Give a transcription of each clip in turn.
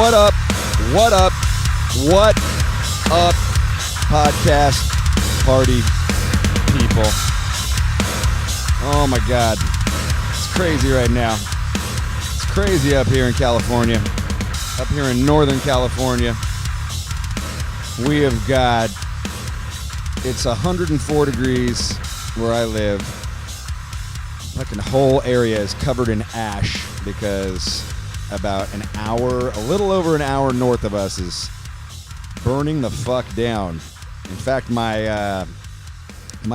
What up? What up? What up, podcast party people? Oh my God. It's crazy right now. It's crazy up here in California. Up here in Northern California. We have got, it's 104 degrees where I live. Fucking whole area is covered in ash because about an hour, a little over an hour north of us is burning the fuck down. In fact, my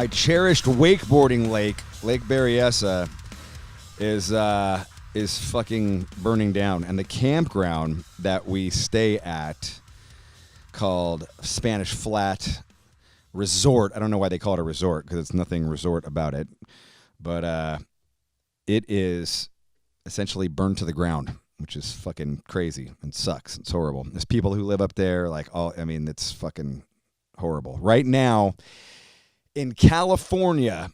cherished wakeboarding lake, Lake Berryessa, is fucking burning down. And the campground that we stay at, called Spanish Flat Resort, I don't know why they call it a resort because it's nothing resort about it, but it is essentially burned to the ground, which is fucking crazy and sucks. It's horrible. There's people who live up there, it's fucking horrible. Right now, in California,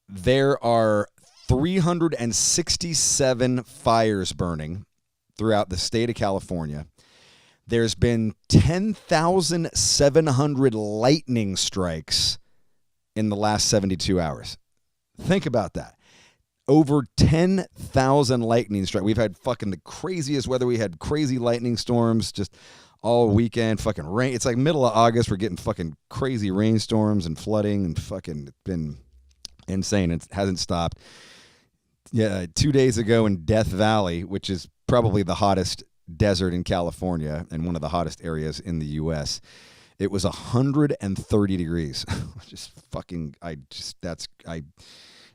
there are 367 fires burning throughout the state of California. There's been 10,700 lightning strikes in the last 72 hours. Think about that. Over 10,000 lightning strikes. We've had fucking the craziest weather. We had crazy lightning storms just all weekend. Fucking rain. It's like middle of August. We're getting fucking crazy rainstorms and flooding and fucking, it's been insane. It hasn't stopped. Yeah, 2 days ago in Death Valley, which is probably the hottest desert in California and one of the hottest areas in the U.S., it was 130 degrees.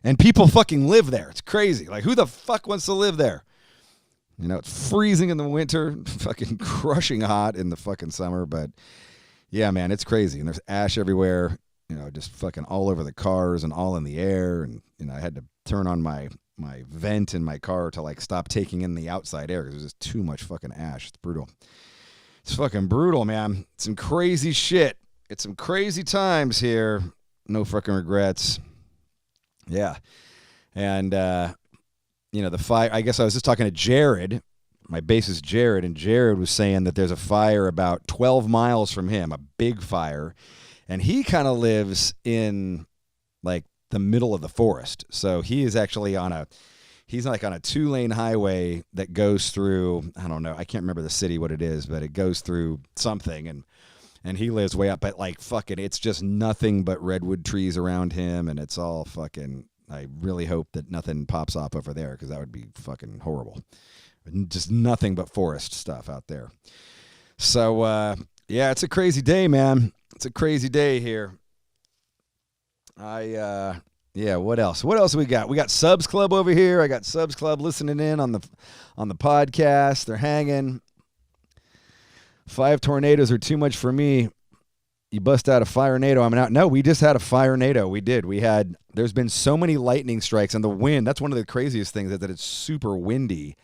And people fucking live there. It's crazy. Like, who the fuck wants to live there? You know, it's freezing in the winter, fucking crushing hot in the fucking summer. But yeah, man, it's crazy. And there's ash everywhere, you know, just fucking all over the cars and all in the air. And, you know, I had to turn on my vent in my car to like stop taking in the outside air because there's just too much fucking ash. It's brutal. It's fucking brutal, man. It's some crazy shit. It's some crazy times here. No fucking regrets. Yeah. And, the fire, I guess I was just talking to Jared, my bassist Jared, and Jared was saying that there's a fire about 12 miles from him, a big fire. And he kind of lives in like the middle of the forest. So he is actually he's like on a 2-lane highway that goes through, I don't know, I can't remember the city, what it is, but it goes through something. And he lives way up at like fucking, it's just nothing but redwood trees around him. And it's all fucking, I really hope that nothing pops up over there because that would be fucking horrible. Just nothing but forest stuff out there. So, yeah, it's a crazy day, man. It's a crazy day here. Yeah, what else? What else we got? We got Subs Club over here. I got Subs Club listening in on the podcast. They're hanging. 5 tornadoes are too much for me. You bust out a fire-nado, I'm out. No, we just had a fire-nado. We did. There's been so many lightning strikes, and the wind, that's one of the craziest things, that it's super windy.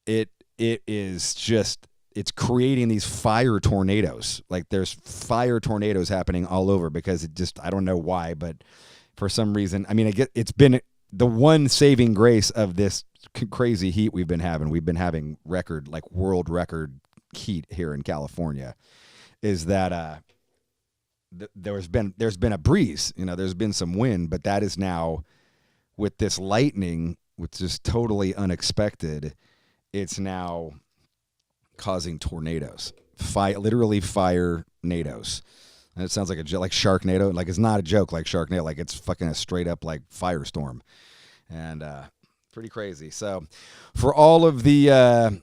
It is just, it's creating these fire tornadoes. Like there's fire tornadoes happening all over because it just, I don't know why, but for some reason, I mean, it's been the one saving grace of this crazy heat we've been having. We've been having world record heat here in California, is that there's been a breeze, you know, there's been some wind, but that is now with this lightning, which is totally unexpected. It's now causing tornadoes, literally fire nados. And it sounds like a joke, like Sharknado. Like it's not a joke like Sharknado, like it's fucking a straight up like firestorm, and pretty crazy. So for all the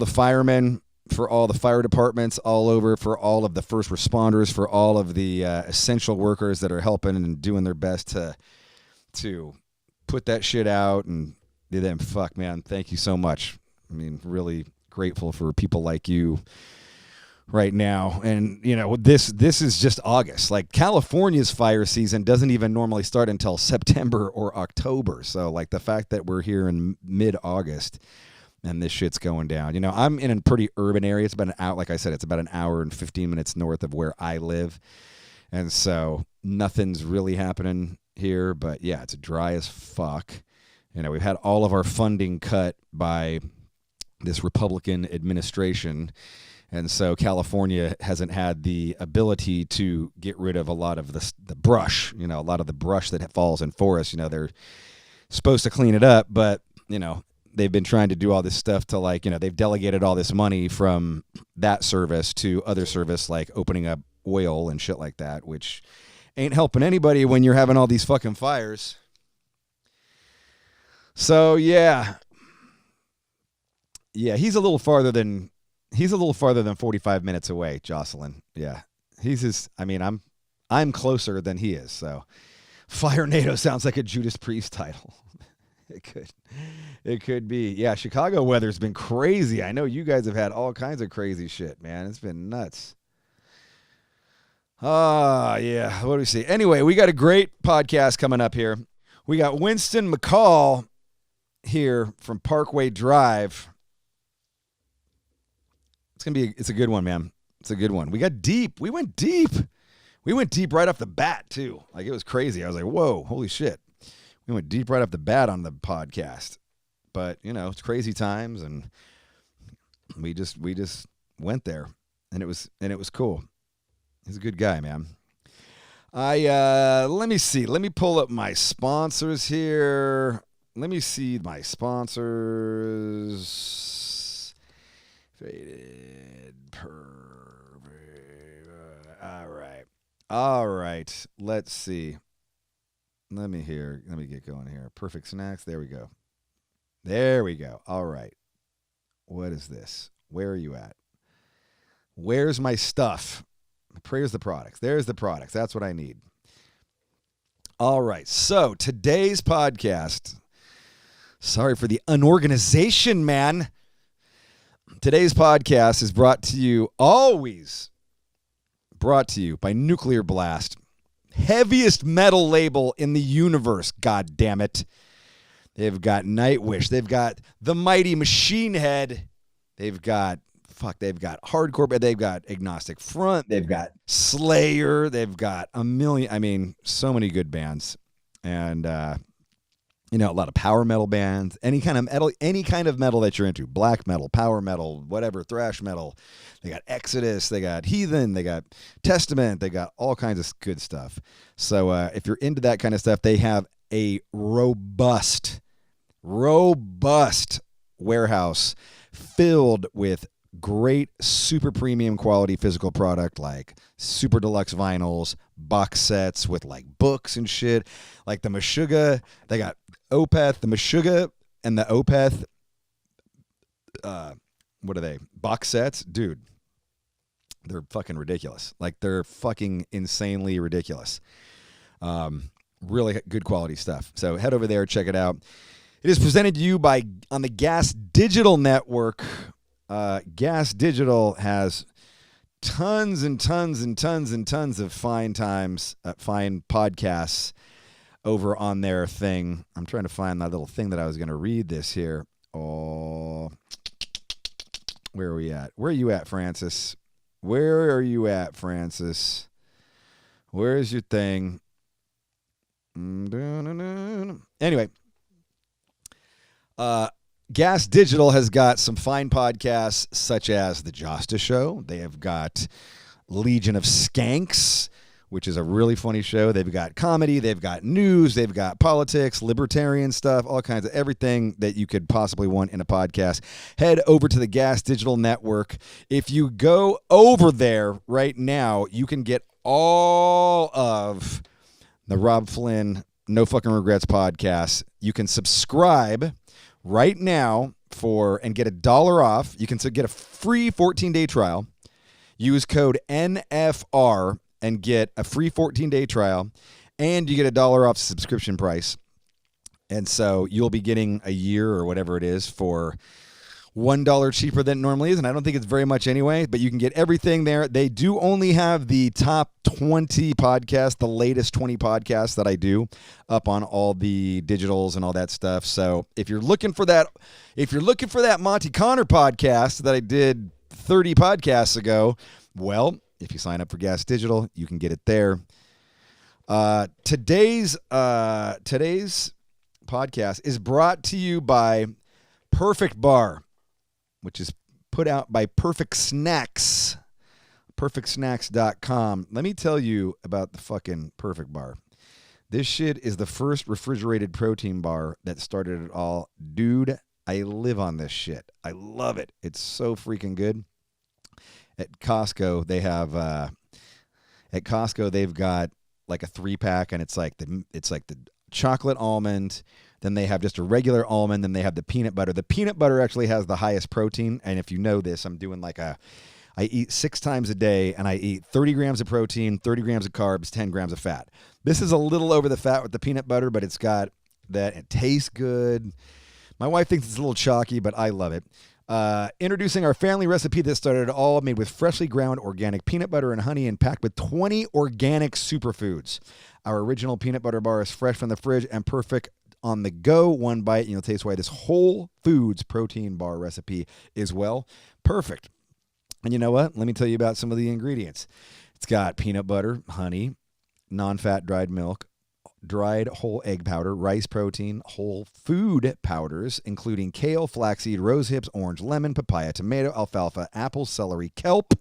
firemen, for all the fire departments all over, for all of the first responders, for all of the essential workers that are helping and doing their best to put that shit out and do them. Fuck, man, thank you so much. I mean, really grateful for people like you right now. And, you know, this is just August. Like California's fire season doesn't even normally start until September or October. So like the fact that we're here in mid-August and this shit's going down. You know, I'm in a pretty urban area. It's about an hour, like I said, it's about an hour and 15 minutes north of where I live. And so nothing's really happening here, but yeah, it's dry as fuck. You know, we've had all of our funding cut by this Republican administration. And so California hasn't had the ability to get rid of a lot of the brush, a lot of the brush that falls in forests. They're supposed to clean it up, but, they've been trying to do all this stuff to they've delegated all this money from that service to other service like opening up oil and shit like that, which ain't helping anybody when you're having all these fucking fires. So, yeah, he's a little farther than 45 minutes away, Jocelyn. Yeah. I'm closer than he is. So Fire NATO sounds like a Judas Priest title. It could be. Yeah. Chicago weather's been crazy. I know you guys have had all kinds of crazy shit, man. It's been nuts. Yeah. What do we see? Anyway, we got a great podcast coming up here. We got Winston McCall here from Parkway Drive. It's a good one, man. It's a good one. We got deep. We went deep right off the bat too. Like, it was crazy. I was like, whoa, holy shit. We went deep right off the bat on the podcast. But, it's crazy times, and we just went there, and it was cool. He's a good guy, man. Let me see. Let me pull up my sponsors here. Let me see my sponsors. Faded All right. Let's see. Let me get going here. Perfect Snacks. There we go. All right. What is this? Where are you at? Where's my stuff? There's the products. There's the products. That's what I need. All right. So today's podcast. Sorry for the unorganization, man. Today's podcast is always brought to you by Nuclear Blast. Heaviest metal label in the universe, god damn it. They've got Nightwish. They've got the Mighty Machine Head. They've got hardcore, they've got Agnostic Front. They've got Slayer. They've got so many good bands. And a lot of power metal bands, any kind of metal that you're into, black metal, power metal, whatever, thrash metal. They got Exodus, they got Heathen, they got Testament, they got all kinds of good stuff. So if you're into that kind of stuff, they have a robust warehouse filled with great super premium quality physical product like super deluxe vinyls, box sets with like books and shit, like the Meshuggah. They got Opeth, the Meshuggah and the Opeth. What are they? Box sets, dude. They're fucking ridiculous. Like, they're fucking insanely ridiculous. Really good quality stuff. So head over there, check it out. It is presented to you on the Gas Digital Network. Gas Digital has tons and tons and tons and tons of fine podcasts over on their thing. I'm trying to find that little thing that I was going to read this here. Oh, where are we at? Where are you at, Francis? Where's your thing? Anyway, Gas Digital has got some fine podcasts such as The Justice Show. They have got Legion of Skanks, which is a really funny show. They've got comedy, they've got news, they've got politics, libertarian stuff, all kinds of everything that you could possibly want in a podcast. Head over to the Gas Digital Network. If you go over there right now, you can get all of the Robb Flynn No Fucking Regrets podcast. You can subscribe right now and get $1 off. You can get a free 14-day trial. Use code NFR and get a free 14-day trial, and you get $1 off subscription price. And so you'll be getting a year or whatever it is for $1 cheaper than it normally is, and I don't think it's very much anyway, but you can get everything there. They do only have the top 20 podcasts, the latest 20 podcasts that I do up on all the digitals and all that stuff. So if you're looking for that Monty Connor podcast that I did 30 podcasts ago, well, if you sign up for Gas Digital, you can get it there. Today's podcast is brought to you by Perfect Bar. which is put out by Perfect Snacks, perfectsnacks.com. Let me tell you about the fucking Perfect Bar. This shit is the first refrigerated protein bar that started it all. Dude, I live on this shit. I love it. It's so freaking good. At Costco, they've got like a 3-pack, and it's like the chocolate almond. Then they have just a regular almond. Then they have the peanut butter. The peanut butter actually has the highest protein. And if you know this, I'm doing I eat 6 times a day, and I eat 30 grams of protein, 30 grams of carbs, 10 grams of fat. This is a little over the fat with the peanut butter, but it's got that. It tastes good. My wife thinks it's a little chalky, but I love it. Introducing our family recipe that started it all, made with freshly ground organic peanut butter and honey and packed with 20 organic superfoods. Our original peanut butter bar is fresh from the fridge and perfect on the go. One bite, and you'll taste why this Whole Foods protein bar recipe is, well, perfect. And you know what? Let me tell you about some of the ingredients. It's got peanut butter, honey, non-fat dried milk, dried whole egg powder, rice protein, whole food powders, including kale, flaxseed, rose hips, orange, lemon, papaya, tomato, alfalfa, apple, celery, kelp.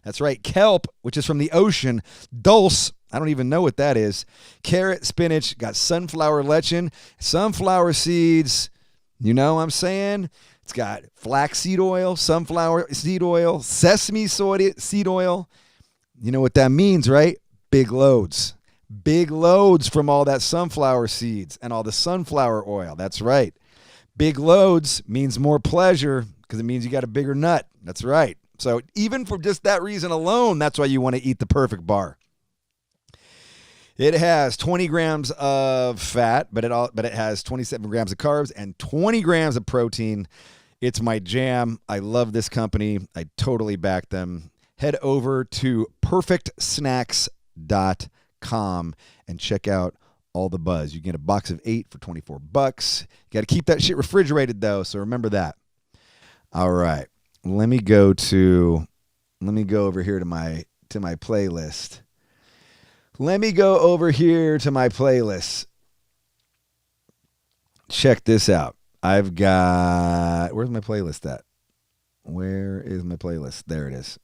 That's right, kelp, which is from the ocean. Dulse, I don't even know what that is. Carrot, spinach, got sunflower lecithin, sunflower seeds. You know what I'm saying? It's got flaxseed oil, sunflower seed oil, sesame seed oil. You know what that means, right? Big loads. Big loads from all that sunflower seeds and all the sunflower oil. That's right. Big loads means more pleasure because it means you got a bigger nut. That's right. So even for just that reason alone, that's why you want to eat the Perfect Bar. It has 20 grams of fat, but it has 27 grams of carbs and 20 grams of protein. It's my jam. I love this company. I totally back them. Head over to perfectsnacks.com and check out all the buzz. You get a box of 8 for $24. You got to keep that shit refrigerated though, so remember that. All right. Let me go over here to my playlist. Check this out. I've got, where's my playlist at? Where is my playlist? There it is.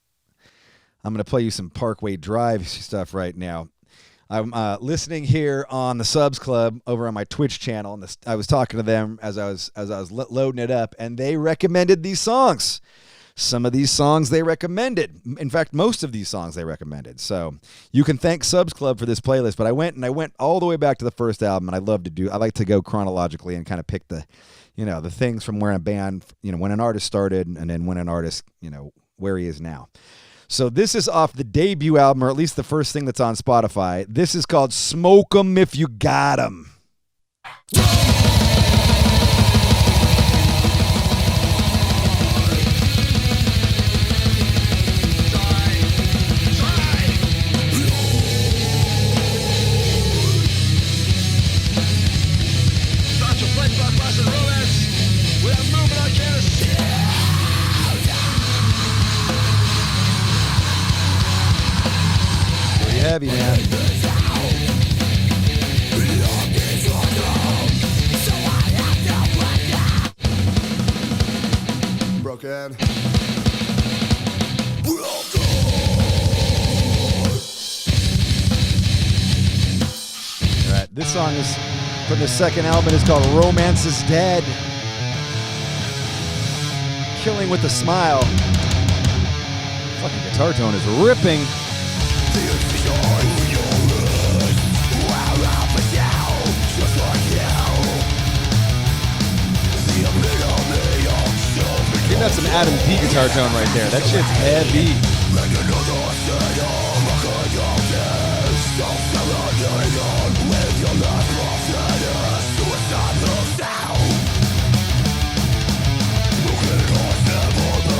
I'm going to play you some Parkway Drive stuff right now. I'm listening here on the Subs Club over on my Twitch channel, and I was talking to them as I was loading it up, and they recommended these songs. Some of these songs they recommended. In fact, most of these songs they recommended. So you can thank Subs Club for this playlist. But I went all the way back to the first album, and I like to go chronologically and kind of pick the things from where a band, when an artist started, and then when an artist, where he is now. So this is off the debut album, or at least the first thing that's on Spotify. This is called Smoke 'Em If You Got 'Em. Heavy, man. Broken. All right, this song is from the second album. It's called Romance is Dead. Killing with a Smile. Fucking guitar tone is ripping. Give that some Adam P guitar tone right there. That shit's heavy.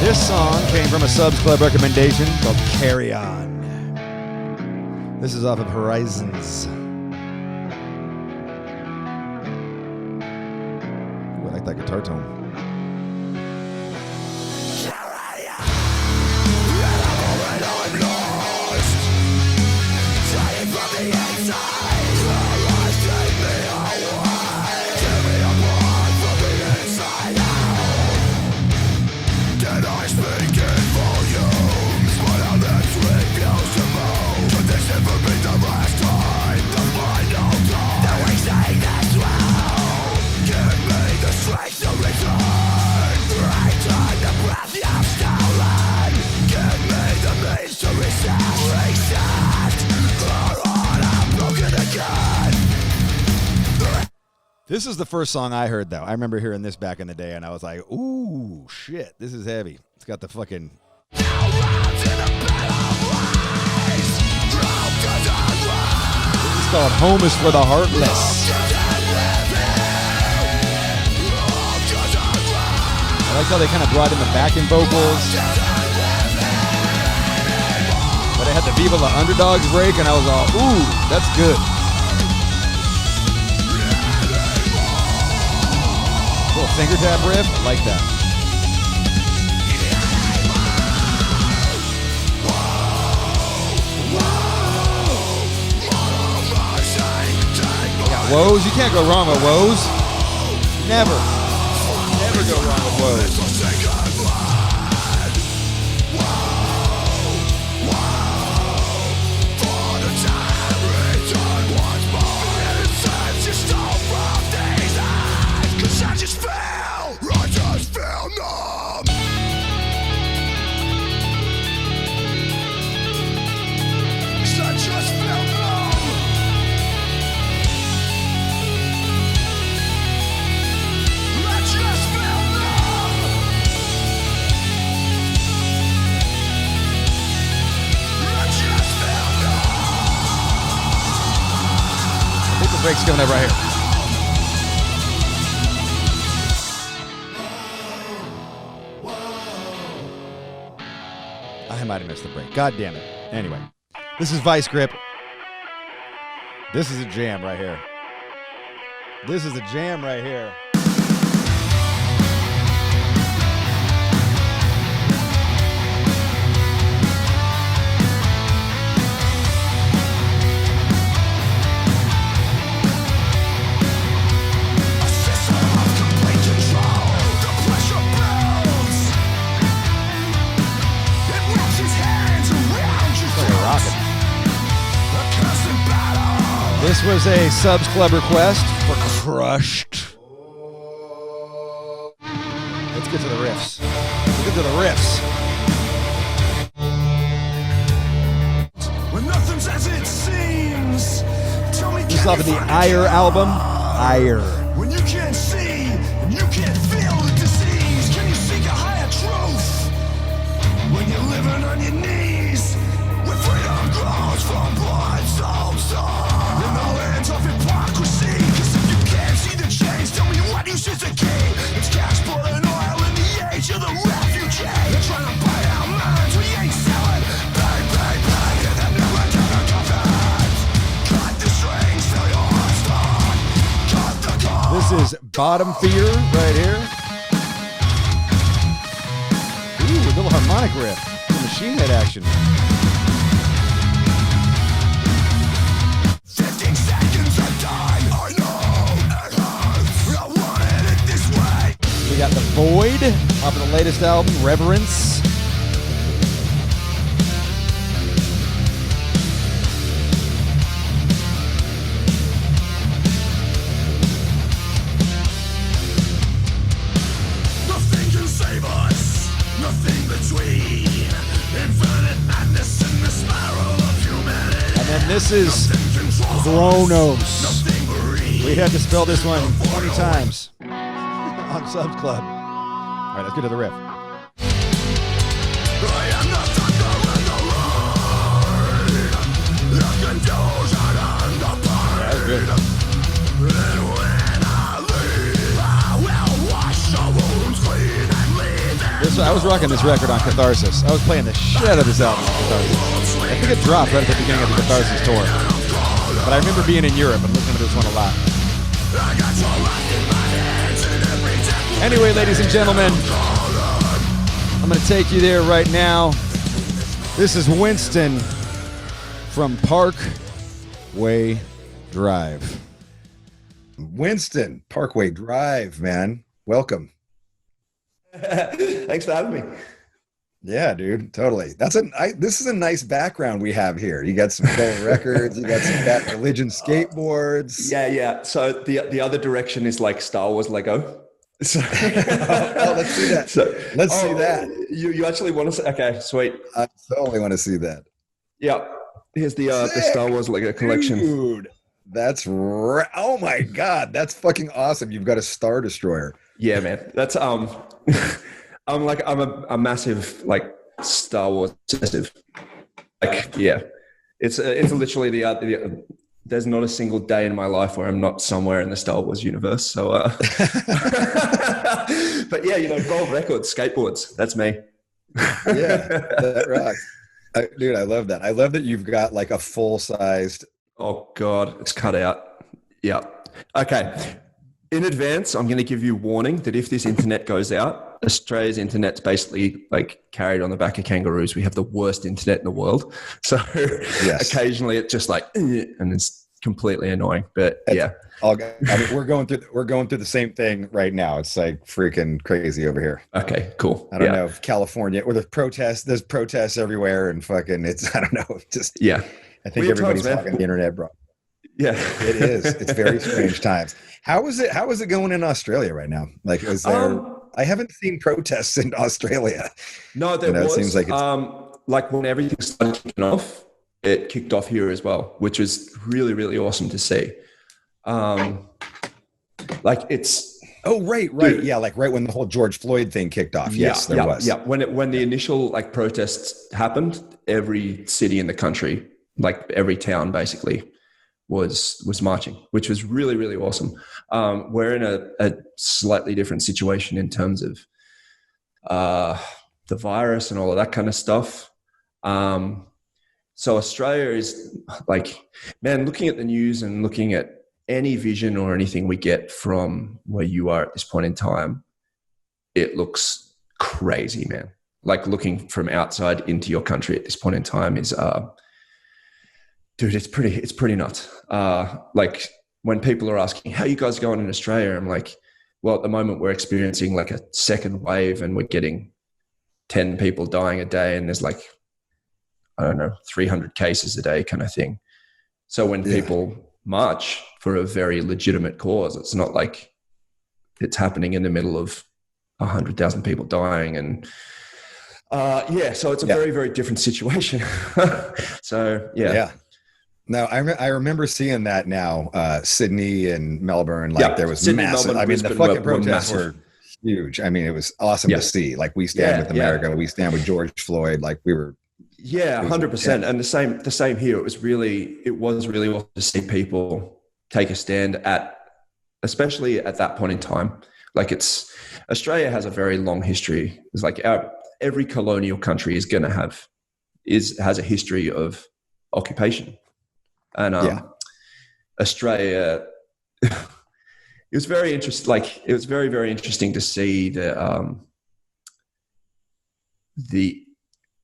This song came from a Subs Club recommendation called Carry On. This is off of Horizons. Ooh, I like that guitar tone. This is the first song I heard, though. I remember hearing this back in the day, and I was like, ooh, shit, this is heavy. It's got the fucking... This is called Home is for the Heartless. I like how they kind of brought in the backing vocals. But I had the Viva The Underdogs break, and I was all, ooh, that's good. Little finger tap riff, I like that. Yeah, woes, you can't go wrong with woes. Never go wrong with woes. Break's coming up right here. I might have missed the break. God damn it. Anyway, this is Vice Grip. This is a jam right here. This is a jam right here. This was a Subs Club request for Crushed. Let's get to the riffs. Let's get to the riffs. When nothing's as it seems, tell me, this is off of the Ire album. Ire. When you can't see and you can't feel the disease, can you seek a higher truth? When you're living on your knees, where freedom grows from blood, soul, soul. In the lands of hypocrisy, cause if you can't see the change, tell me what use is the key. It's cash pouring oil in the age of the refugee. They're trying to buy our minds, we ain't selling. Bang, bang, bang, and they've never done coffins. Cut the strings till your heart's done. Cut the cord. This is Bottom Fear right here. Ooh, a little harmonic riff. Machine Head action. We got The Void off of the latest album, Reverence. Nothing can save us, nothing between infinite madness and the spiral of humanity. And then this is Chronos. We had to spell this one 20 times. On Subs Club. All right, let's get to the riff. Yeah, that's good. I was rocking this record on Catharsis. I was playing the shit out of this album on Catharsis. I think it dropped right at the beginning of the Catharsis tour. But I remember being in Europe and listening to this one a lot. Anyway, ladies and gentlemen, I'm going to take you there right now. This is Winston from Parkway Drive. Winston, Parkway Drive, man. Welcome. Thanks for having me. Yeah, dude, totally. This is a nice background we have here. You got some gold records. You got some Bad Religion skateboards. Yeah. So the other direction is like Star Wars Lego. So let's see that. Let's see that. You actually want to see? Okay, sweet. I totally want to see that. Yeah. Here's the Star Wars Lego collection. Dude, That's right. Oh my God, that's fucking awesome. You've got a Star Destroyer. Yeah, man. That's I'm a massive like Star Wars obsessive. Like, yeah, it's literally there's not a single day in my life where I'm not somewhere in the Star Wars universe. So, but yeah, gold records, skateboards. That's me. Yeah, that rocks. Dude, I love that. I love that you've got like a full-sized. Oh God, it's cut out. Yeah. Okay. In advance, I'm going to give you warning that if this internet goes out, Australia's internet's basically like carried on the back of kangaroos. We have the worst internet in the world. So yes. Occasionally it's just like, and it's completely annoying. But yeah, I mean, we're going through the same thing right now. It's like freaking crazy over here. Okay, cool. I don't know if California or there's protests everywhere and fucking I don't know. Just I think everybody's talking the internet, bro. Yeah, it is. It's very strange times. How is it going in Australia right now? Like, is there? I haven't seen protests in Australia. No, there was. It seems like it's like when everything started kicking off, it kicked off here as well, which was really, really awesome to see. Like it's. Oh, right. Dude, yeah, like right when the whole George Floyd thing kicked off. Yes, there was. Yeah, when the initial like protests happened, every city in the country, like every town, basically, was marching, which was really, really awesome. We're in a slightly different situation in terms of the virus and all of that kind of stuff. So Australia is like, man, looking at the news and looking at any vision or anything we get from where you are at this point in time, it looks crazy, man. Like looking from outside into your country at this point in time is dude, it's pretty nuts. Like when people are asking, how you guys going in Australia? I'm like, well, at the moment we're experiencing like a second wave and we're getting 10 people dying a day. And there's like, I don't know, 300 cases a day kind of thing. So when people march for a very legitimate cause, it's not like it's happening in the middle of 100,000 people dying. And so it's a very, very different situation. So, yeah. No, I remember seeing that now, Sydney and Melbourne, like there was Sydney, massive. Melbourne, I mean, Brisbane the fucking protests were huge. I mean, it was awesome to see. Like we stand with America, we stand with George Floyd. Like we were. Yeah, 100%. And the same here. It was really awesome to see people take a stand especially at that point in time. Like Australia has a very long history. It's like every colonial country is going to has a history of occupation. And Australia, it was very interesting. Like it was very, very interesting to see the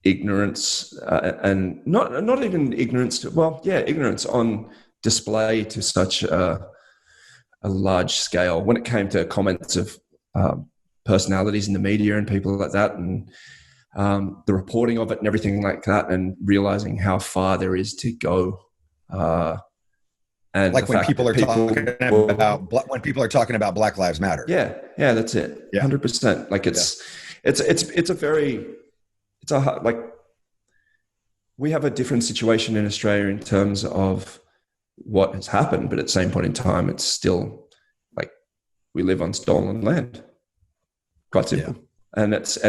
ignorance and not even ignorance. Ignorance on display to such a large scale when it came to comments of personalities in the media and people like that, and the reporting of it and everything like that, and realizing how far there is to go. And like when people are talking about Black Lives Matter. Yeah, that's it. 100%. Like we have a different situation in Australia in terms of what has happened, but at the same point in time, it's still like we live on stolen land. Quite simple. And it's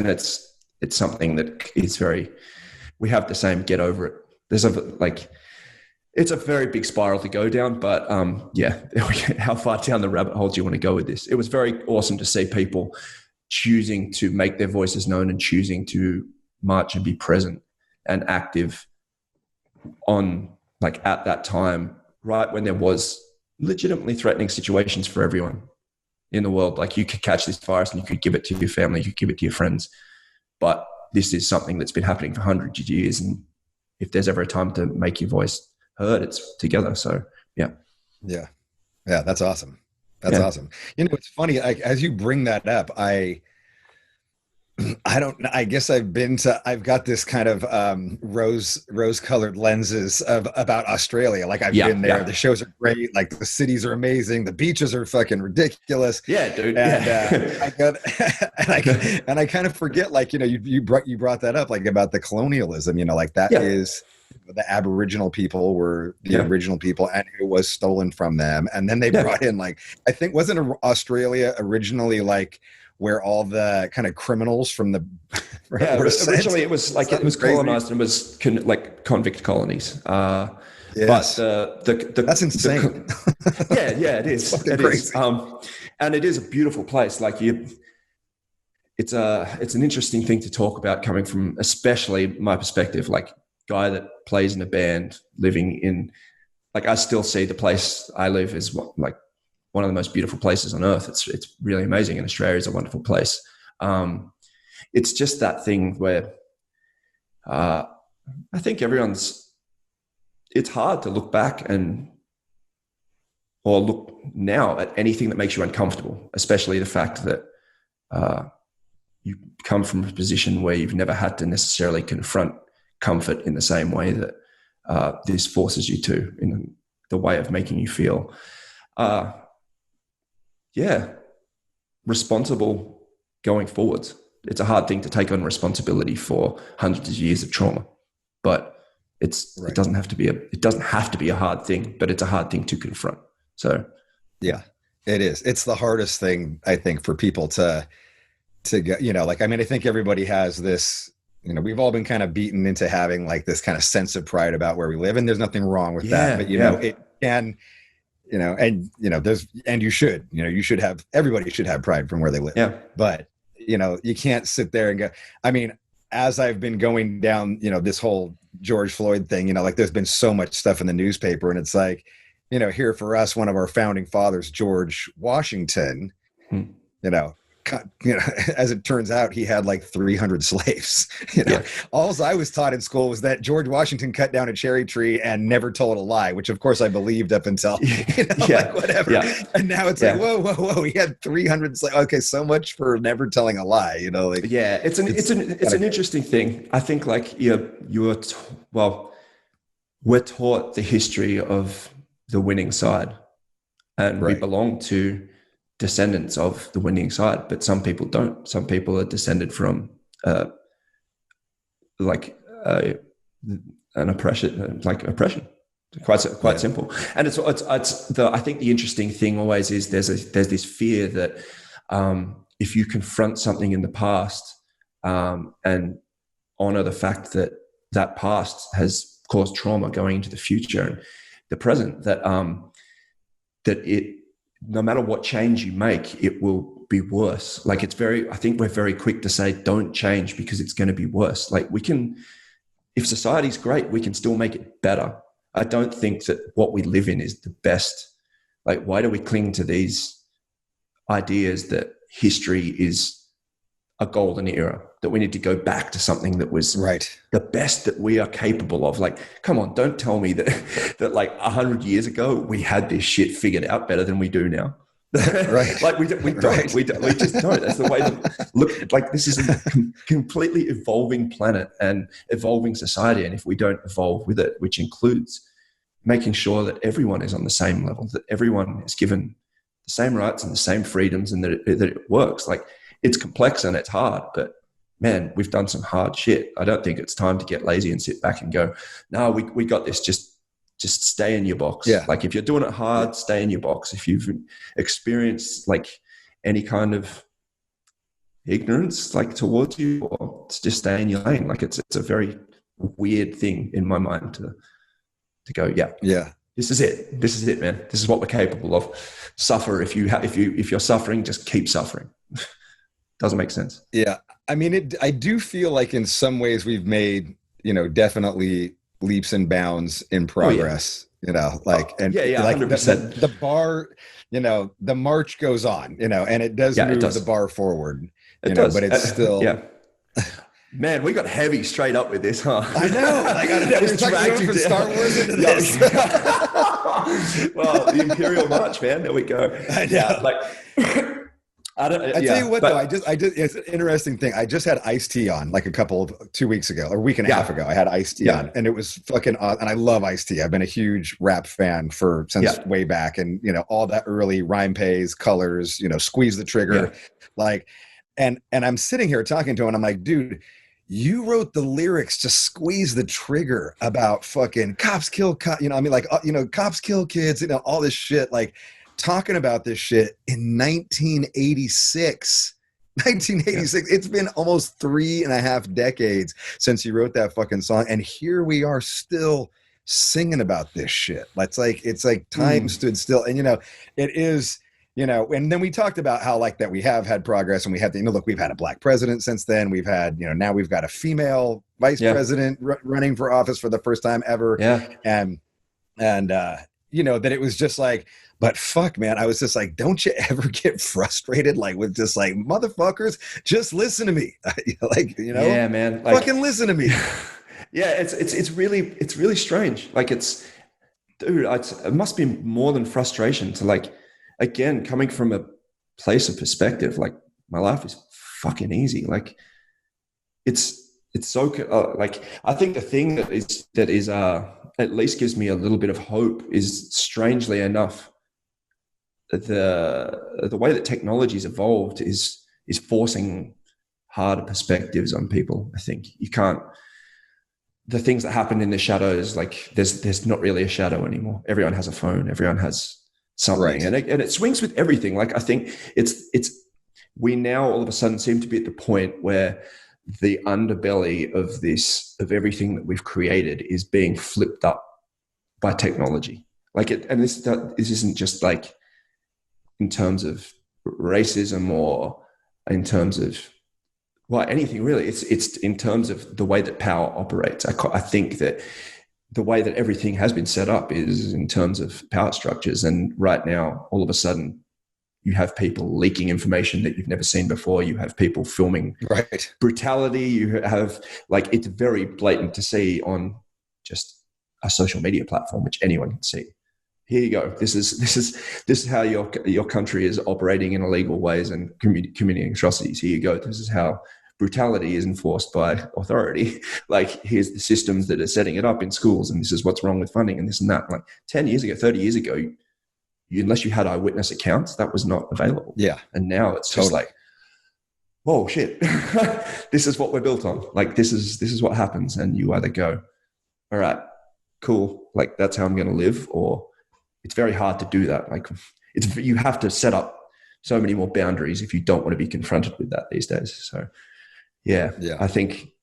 something that is we have the same get over it. It's a very big spiral to go down, but how far down the rabbit hole do you want to go with this? It was very awesome to see people choosing to make their voices known and choosing to march and be present and active at that time, right when there was legitimately threatening situations for everyone in the world. Like you could catch this virus and you could give it to your family, you could give it to your friends, but this is something that's been happening for hundreds of years. And if there's ever a time to make your voice heard, it's together. So that's awesome. Awesome. It's funny, as you bring that up, I guess I've got this kind of rose colored lenses about Australia. Like I've been there. The shows are great. Like the cities are amazing. The beaches are fucking ridiculous. Yeah, dude. And I kind of forget, like, you brought that up, like about the colonialism, like that is the Aboriginal people were the original people and it was stolen from them. And then they brought in like, I think, wasn't Australia originally like where all the kind of criminals from the originally it was like it was colonized and was like convict colonies. Yes. But that's insane. It is. It is. And it is a beautiful place. Like it's an interesting thing to talk about coming from, especially my perspective, like guy that plays in a band living in, like I still see the place I live as like one of the most beautiful places on earth. It's really amazing. And Australia is a wonderful place. It's just that thing where I think it's hard to look back or look now at anything that makes you uncomfortable, especially the fact that you come from a position where you've never had to necessarily confront comfort in the same way that this forces you to, in the way of making you feel. Responsible going forwards. It's a hard thing to take on responsibility for hundreds of years of trauma, but it doesn't have to be a hard thing, but it's a hard thing to confront. So, yeah, it is. It's the hardest thing, I think, for people to get, like, I mean, I think everybody has this, we've all been kind of beaten into having like this kind of sense of pride about where we live, and there's nothing wrong with that, but it can, and you should, everybody should have pride from where they live. Yeah. But, you can't sit there and go, I mean, as I've been going down, this whole George Floyd thing, like there's been so much stuff in the newspaper, and it's like, here for us, one of our founding fathers, George Washington, as it turns out, he had like 300 slaves. All I was taught in school was that George Washington cut down a cherry tree and never told a lie, which of course I believed up until like whatever. Yeah. And now it's like whoa, he had 300 slaves. Okay, so much for never telling a lie. It's an interesting thing. I think like we're taught the history of the winning side, and we belong to descendants of the winning side, but some people don't. Some people are descended from an oppression. Quite simple. And I think the interesting thing always is there's this fear that if you confront something in the past and honor the fact that past has caused trauma going into the future and the present, that it, no matter what change you make, it will be worse. Like I think we're very quick to say, don't change because it's going to be worse. Like if society's great, we can still make it better. I don't think that what we live in is the best. Like, why do we cling to these ideas that history is a golden era, that we need to go back to something that was the best that we are capable of? Like, come on, don't tell me that like 100 years ago, we had this shit figured out better than we do now. Like we don't, we just don't. That's the way that look, like this is a completely evolving planet and evolving society. And if we don't evolve with it, which includes making sure that everyone is on the same level, that everyone is given the same rights and the same freedoms, and that it works. Like, it's complex and it's hard, but man, we've done some hard shit. I don't think it's time to get lazy and sit back and go, no, we got this. Just stay in your box. Yeah. Like, if you're doing it hard, stay in your box. If you've experienced like any kind of ignorance like towards you, or just stay in your lane. Like, it's a very weird thing in my mind to go, yeah. This is it, man. This is what we're capable of. Suffer if you're suffering, just keep suffering. Doesn't make sense. Yeah. I mean, I do feel like in some ways we've made, definitely leaps and bounds in progress, like, and like 100%. The bar, the march goes on, and it does move the bar forward, but it's still, Man, we got heavy straight up with this, huh? I know. Like, we're talking from Star Wars into this. Well, the Imperial March, man. There we go. I know. I tell you what, though, I just it's an interesting thing. I just had Ice-T on like 2 weeks ago, or a week and a half ago. I had Ice-T on, and it was fucking awesome. And I love Ice-T. I've been a huge rap fan since way back, and all that early Rhyme Pays, Colors, Squeeze the Trigger, like, and I'm sitting here talking to him, and I'm like, dude, you wrote the lyrics to Squeeze the Trigger about fucking cops kill, cops kill kids, all this shit, like talking about this shit in 1986. 1986. Yeah. It's been almost 3.5 decades since you wrote that fucking song. And here we are still singing about this shit. It's like time stood still. And, it is, and then we talked about how like that we have had progress, and we have, look, we've had a black president since then. We've had, now we've got a female vice president running for office for the first time ever. Yeah. And that it was just like, but fuck, man, I was just like, don't you ever get frustrated? Like with just like, motherfuckers, just listen to me. Yeah, man. Fucking listen to me. Yeah. It's really strange. Like dude, it must be more than frustration to like, again, coming from a place of perspective, like my life is fucking easy. Like it's so like, I think the thing that is at least gives me a little bit of hope is, strangely enough, the way that technology's evolved is forcing harder perspectives on people. I think you can't, the things that happen in the shadows, like there's not really a shadow anymore. Everyone has a phone, everyone has something, right. and it swings with everything. Like I think we now all of a sudden seem to be at the point where the underbelly of everything that we've created is being flipped up by technology. Like and this isn't just like in terms of racism or in terms of anything really. It's in terms of the way that power operates. I think that the way that everything has been set up is in terms of power structures. And right now, all of a sudden, you have people leaking information that you've never seen before. You have people filming brutality. You have it's very blatant to see on just a social media platform, which anyone can see. Here you go. This is how your country is operating in illegal ways and committing atrocities. Here you go. This is how brutality is enforced by authority. Like, here's the systems that are setting it up in schools, and this is what's wrong with funding and this and that. Like 10 years ago, 30 years ago, unless you had eyewitness accounts, that was not available. Yeah. And now it's just like, whoa, shit. This is what we're built on. Like, this is what happens. And you either go, all right, cool. Like, that's how I'm going to live. Or it's very hard to do that. Like, you have to set up so many more boundaries if you don't want to be confronted with that these days. So yeah. I think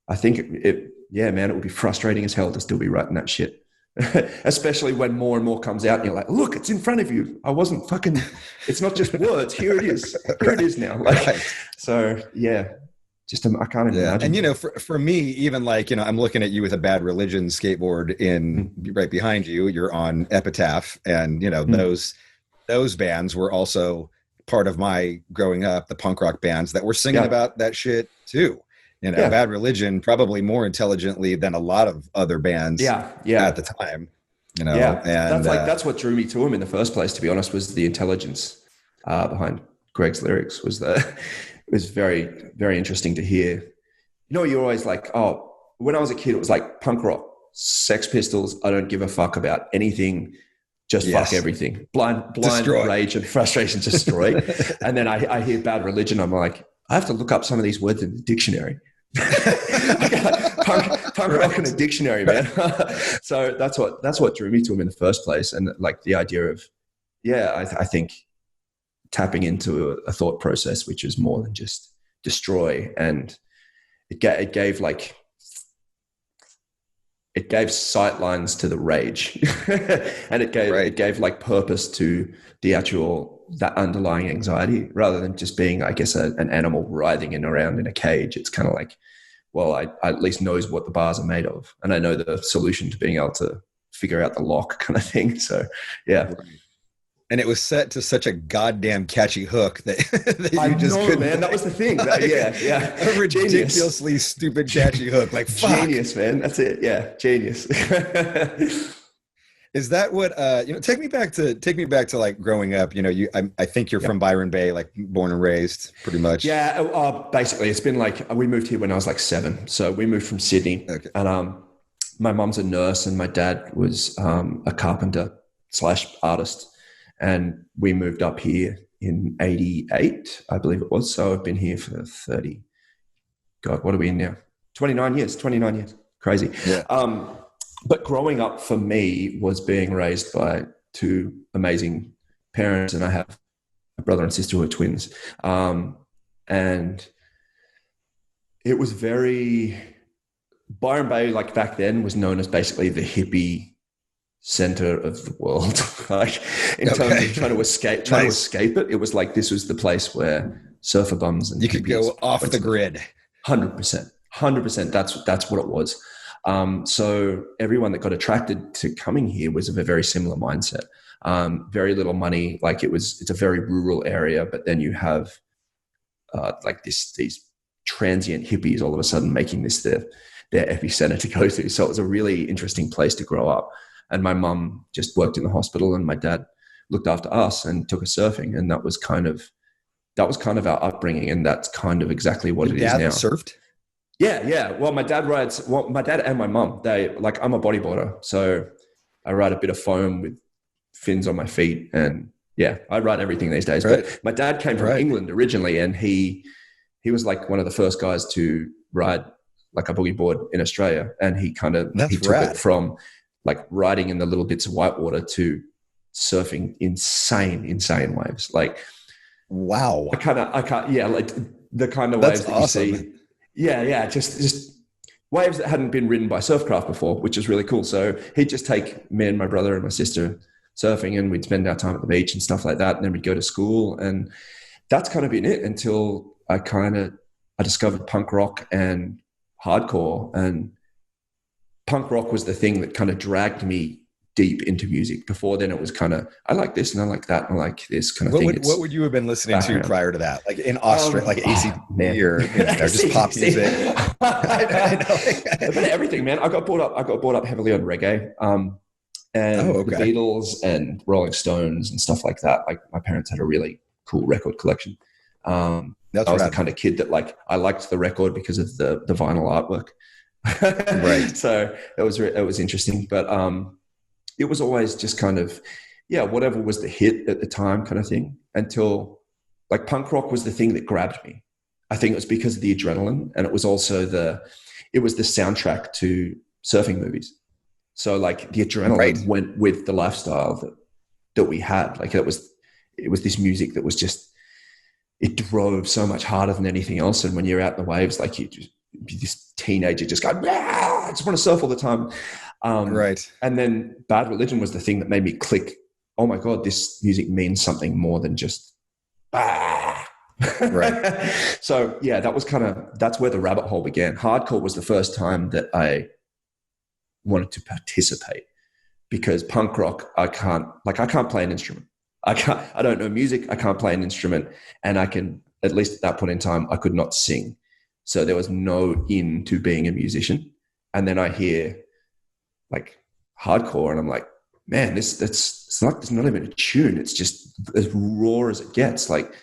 it, man, it would be frustrating as hell to still be writing that shit. Especially when more and more comes out and you're like, look, it's in front of you. I wasn't fucking, it's not just words. Here it is. Here it is now. So yeah, just, I can't even imagine. And, for me, even I'm looking at you with a Bad Religion skateboard right behind you. You're on Epitaph, and, those bands were also part of my growing up, the punk rock bands that were singing about that shit too. Bad Religion probably more intelligently than a lot of other bands at the time. And that's what drew me to him in the first place, to be honest, was the intelligence behind Greg's lyrics. It was very, very interesting to hear. You're always like, oh, when I was a kid, it was like punk rock, Sex Pistols, I don't give a fuck about anything, just fuck everything. Blind destroy. Rage and frustration, destroy. And then I hear Bad Religion, I'm like, I have to look up some of these words in the dictionary. I got punk rock in a dictionary, man. So that's what drew me to him in the first place. And like the idea of, I think tapping into a thought process, which is more than just destroy. And it gave sightlines to the rage. And it gave like purpose to that underlying anxiety, rather than just being, I guess, an animal writhing around in a cage. It's kind of like, well, I at least knows what the bars are made of, and I know the solution to being able to figure out the lock, kind of thing. So yeah. And it was set to such a goddamn catchy hook that you just couldn't, man. That was the thing. A ridiculously stupid catchy hook. Like, fuck. Genius, man. That's it. Yeah, genius. Is that what take me back to like growing up? I think you're from Byron Bay, like born and raised, pretty much. Yeah, basically, it's been like, we moved here when I was like 7, so we moved from Sydney. Okay. And my mom's a nurse, and my dad was a carpenter / artist, and we moved up here in 88, I believe it was. So I've been here for 30. God, what are we in now? 29 years. Crazy. Yeah. But growing up for me was being raised by two amazing parents, and I have a brother and sister who are twins. And it was very, Byron Bay, like back then, was known as basically the hippie center of the world. Like in terms of trying to escape it, it was like this was the place where surfer bums and you could go off the grid. 100%. That's what it was. So everyone that got attracted to coming here was of a very similar mindset. Very little money, like it's a very rural area, but then you have like these transient hippies all of a sudden making this their epicenter to go to. So it was a really interesting place to grow up. And my mum just worked in the hospital, and my dad looked after us and took us surfing, and that was kind of our upbringing, and that's kind of exactly what it is now. Your dad surfed? Yeah. Well, my dad and my mum, I'm a bodyboarder, so I ride a bit of foam with fins on my feet, and yeah, I ride everything these days. Right. But my dad came from England originally, and he was like one of the first guys to ride like a boogie board in Australia, and he took it from like riding in the little bits of whitewater to surfing insane waves. Like, wow. Like the kind of That's waves that awesome. you see. Yeah. Just waves that hadn't been ridden by Surfcraft before, which is really cool. So he'd just take me and my brother and my sister surfing, and we'd spend our time at the beach and stuff like that. And then we'd go to school, and that's kind of been it until I discovered punk rock and hardcore. And punk rock was the thing that kind of dragged me deep into music. Before then, it was kind of, I like this and I like that and I like this kind of thing. What would you have been listening to prior to that? Like in Australia, like ACDC or just pop music? A bit of everything, man. I got brought up heavily on reggae, and the Beatles and Rolling Stones and stuff like that. Like my parents had a really cool record collection. I was the kind of kid that like I liked the record because of the vinyl artwork. Right. So it was interesting, but it was always just kind of whatever was the hit at the time kind of thing, until like punk rock was the thing that grabbed me. I think it was because of the adrenaline, and it was also the soundtrack to surfing movies. So like the adrenaline went with the lifestyle that we had. Like it was this music that was just, it drove so much harder than anything else. And when you're out in the waves, like you just be this teenager just going, I just want to surf all the time. And then Bad Religion was the thing that made me click, oh my God, this music means something more than just right. So yeah, that's where the rabbit hole began. Hardcore was the first time that I wanted to participate, because punk rock, I can't play an instrument. I don't know music. I can't play an instrument, and I can, at least at that point in time, I could not sing. So there was no in to being a musician. And then I hear like hardcore, and I'm like, man, it's like there's not even a tune. It's just as raw as it gets. Like,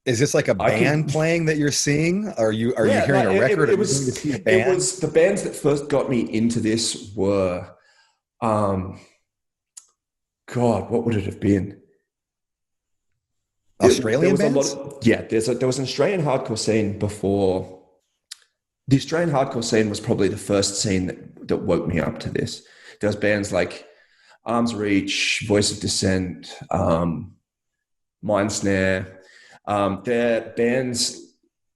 is this like a band playing that you're seeing? Are you hearing a record? It was the bands that first got me into this were, God, what would it have been? Australian bands? There was an Australian hardcore scene before. The Australian hardcore scene was probably the first scene that woke me up to this. There was bands like Arms Reach, Voice of Dissent, Mind Snare. They're bands.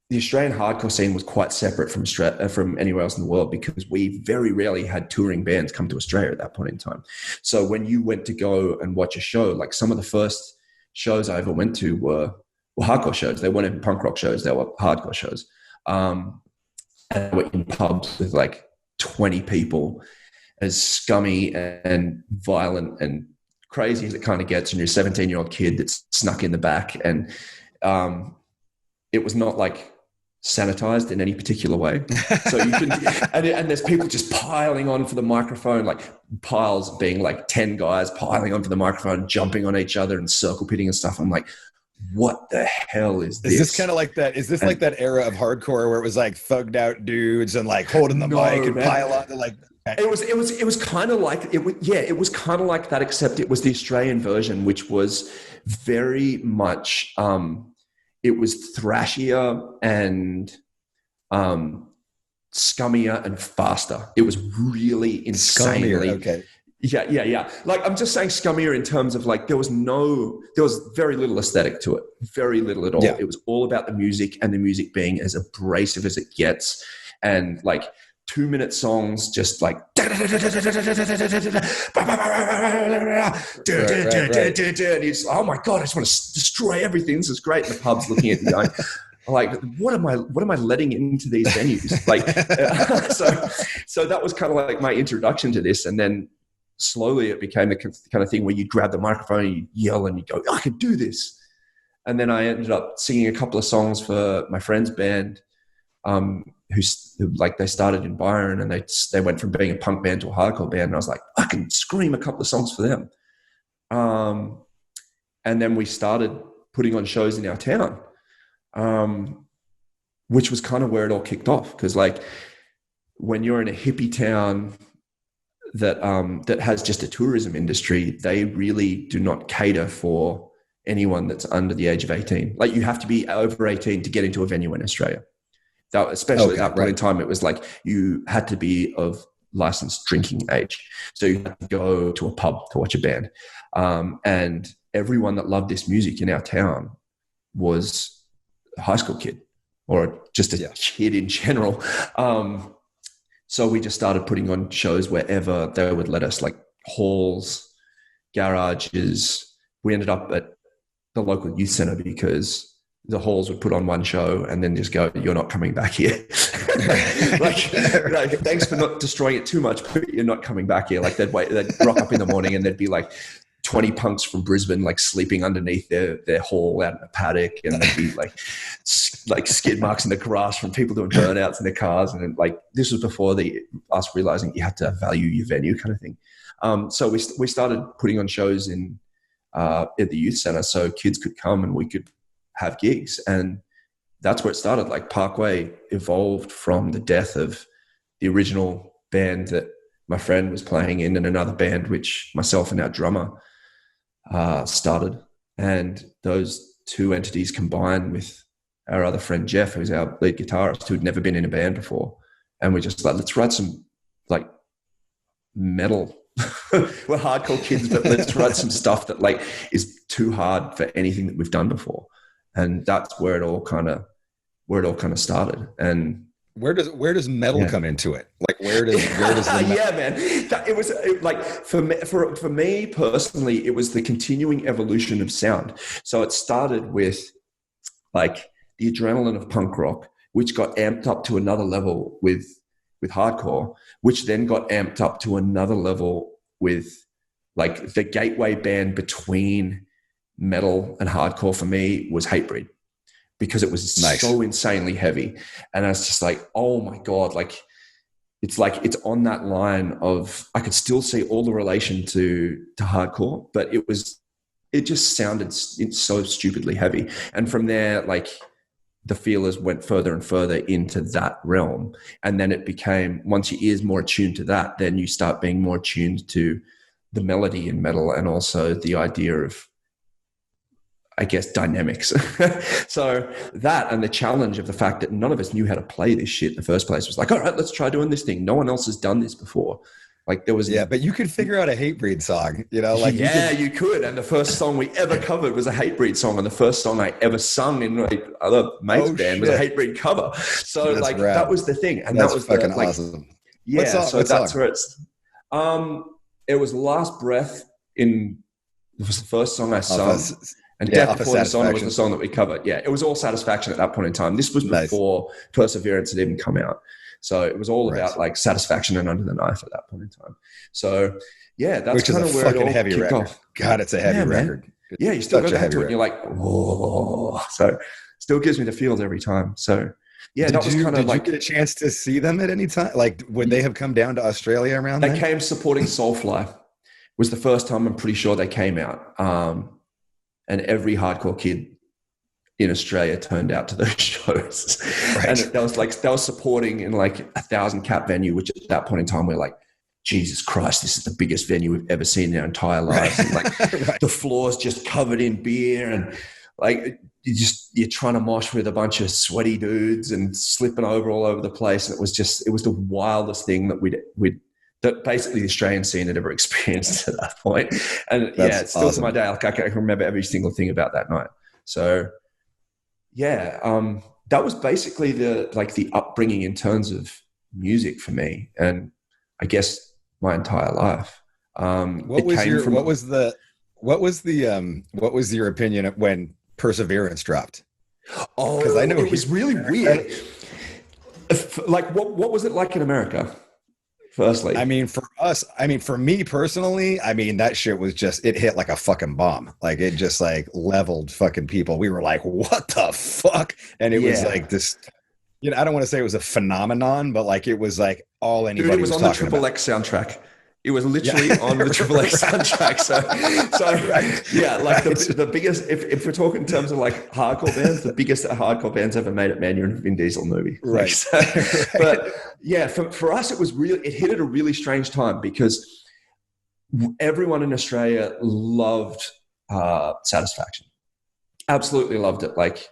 The Australian hardcore scene was quite separate from anywhere else in the world, because we very rarely had touring bands come to Australia at that point in time. So when you went to go and watch a show, like some of the first shows I ever went to were hardcore shows. They weren't even punk rock shows. They were hardcore shows. And they were in pubs with like 20 people, as scummy and violent and crazy as it kind of gets. And you're a 17-year-old kid that's snuck in the back. And it was not like sanitized in any particular way. So you can, and there's people just piling on for the microphone, like piles being like 10 guys piling onto the microphone, jumping on each other and circle pitting and stuff. I'm like, what the hell is this? Is this kind of like that? Is this like that era of hardcore where it was like thugged out dudes and like holding the mic and pile on? Like it was kind of like it. It was kind of like that, except it was the Australian version, which was very much. It was thrashier and scummier and faster. It was really insanely. Scummier, okay. Yeah. Like, I'm just saying scummier in terms of like, there was very little aesthetic to it. Very little at all. Yeah. It was all about the music, and the music being as abrasive as it gets. And like 2-minute songs, just like, and he's, oh my God, I just want to destroy everything. This is great. And the pub's looking at me going, like, what am I letting into these venues? Like, so that was kind of like my introduction to this. And then slowly it became the kind of thing where you grab the microphone and you yell and you go, I can do this. And then I ended up singing a couple of songs for my friend's band, who like, they started in Byron, and they went from being a punk band to a hardcore band. And I was like, I can scream a couple of songs for them. And then we started putting on shows in our town, which was kind of where it all kicked off. Because like, when you're in a hippie town that has just a tourism industry, they really do not cater for anyone that's under the age of 18. Like, you have to be over 18 to get into a venue in Australia. Especially at that point in time, it was like you had to be of licensed drinking age. So you had to go to a pub to watch a band. And everyone that loved this music in our town was a high school kid, or just a kid in general. So we just started putting on shows wherever they would let us, like halls, garages. We ended up at the local youth center because the halls would put on one show and then just go, you're not coming back here. like, thanks for not destroying it too much, but you're not coming back here. Like, they'd rock up in the morning and there'd be like 20 punks from Brisbane, like sleeping underneath their hall out in a paddock, and there'd be like skid marks in the grass from people doing burnouts in their cars. And like, this was before us realizing you had to value your venue, kind of thing. So we started putting on shows at the youth center, so kids could come and we could have gigs. And that's where it started. Like, Parkway evolved from the death of the original band that my friend was playing in, and another band which myself and our drummer started. And those two entities combined with our other friend Jeff, who's our lead guitarist, who'd never been in a band before. And we just like, let's write some like metal. We're hardcore kids, but let's write some stuff that like is too hard for anything that we've done before. And that's where it all kind of started. And where does metal come into it? Like, where does the metal? Yeah, man. It was like, for me personally, it was the continuing evolution of sound. So it started with like the adrenaline of punk rock, which got amped up to another level with hardcore, which then got amped up to another level with like the gateway band between metal and hardcore for me was Hatebreed, because it was so insanely heavy. And I was just like, oh my God, like it's on that line of, I could still see all the relation to hardcore, but it just sounded so stupidly heavy. And from there, like the feelers went further and further into that realm. And then it became, once your ear's more attuned to that, then you start being more attuned to the melody in metal, and also the idea of, I guess, dynamics. So that, and the challenge of the fact that none of us knew how to play this shit in the first place, was like, all right, let's try doing this thing. No one else has done this before. Like, there was... Yeah, but you could figure out a Hatebreed song, you know? Like, you could. And the first song we ever covered was a Hatebreed song. And the first song I ever sung in my other mate's band was a Hatebreed cover. So that's like, rad. That was the thing. And that's that was fucking awesome. Yeah, so that's where it's... it was Last Breath it was the first song I sung. And Death Before Dishonor was the song that we covered. Yeah, it was all Satisfaction at that point in time. This was before Perseverance had even come out. So it was all about like Satisfaction and Under the Knife at that point in time. So yeah, that's kind of where it all heavy kicked off. God, it's a heavy record. Yeah, you still go back to it and you're like, whoa. So still gives me the feels every time. So yeah, that was kind of like... Did you get a chance to see them at any time? Like, would they have come down to Australia around then? They came supporting Soulfly. Was the first time I'm pretty sure they came out. And every hardcore kid in Australia turned out to those shows. Right. And that was supporting in like 1,000 cap venue, which at that point in time, we're like, Jesus Christ, this is the biggest venue we've ever seen in our entire lives. Right. And like the floor's just covered in beer, and Like you're trying to mosh with a bunch of sweaty dudes and slipping over all over the place. And it was the wildest thing that basically the Australian scene had ever experienced at that point. And That's it's still awesome. to my day. Like I can remember every single thing about that night. So yeah, that was basically the upbringing in terms of music for me. And I guess my entire life. What was your opinion when Perseverance dropped? Oh, because I know it was really weird. Like, what was it like in America? Firstly, for me personally, that shit was it hit like a fucking bomb. Like it just like leveled fucking people. We were like, what the fuck? And it was like this, I don't want to say it was a phenomenon, but like it was like all anybody was talking about. It was on the Triple X soundtrack. It was literally on the Triple X soundtrack. So yeah, like the biggest, if we're talking in terms of like hardcore bands, the biggest hardcore bands ever made it, man, you're in a Vin Diesel movie. Right. But yeah, for us, it hit at a really strange time because everyone in Australia loved Satisfaction. Absolutely loved it. Like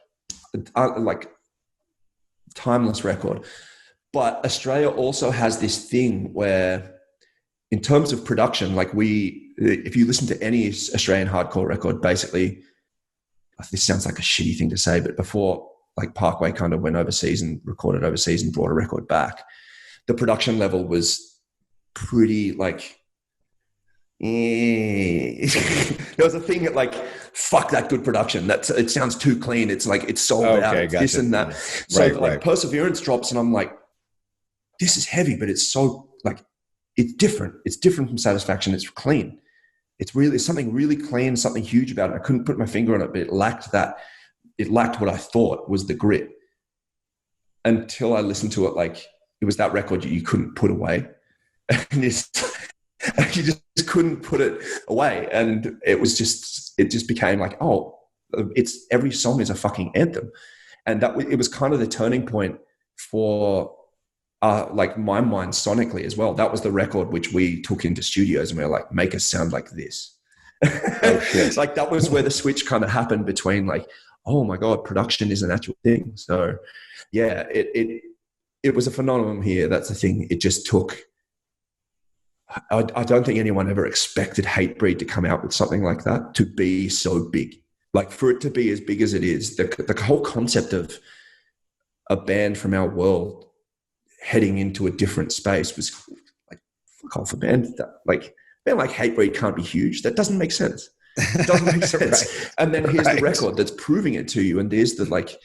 timeless record. But Australia also has this thing where, in terms of production, like if you listen to any Australian hardcore record, basically, this sounds like a shitty thing to say, but before like Parkway kind of went overseas and recorded overseas and brought a record back, the production level was pretty like, there was a thing that like, fuck that good production. It sounds too clean. It's like, it's sold out, gotcha. This and that. So Perseverance drops and I'm like, this is heavy, but it's so like, it's different. It's different from Satisfaction. It's clean. It's something really clean, something huge about it. I couldn't put my finger on it, but it lacked what I thought was the grit. Until I listened to it, like it was that record you couldn't put away. And you just couldn't put it away. And it just became like, oh, every song is a fucking anthem. And it was kind of the turning point for like my mind sonically as well. That was the record which we took into studios and we were like, make us sound like this. Oh, shit. Like that was where the switch kind of happened between like, oh my God, production is an actual thing. So yeah, it was a phenomenon here. That's the thing. It just took, I don't think anyone ever expected Hatebreed to come out with something like that, to be so big. Like for it to be as big as it is, the whole concept of a band from our world heading into a different space was like, fuck off, a band like Hatebreed can't be huge. That doesn't make sense. It doesn't make sense. Right. And then here's the record that's proving it to you. And there's the like,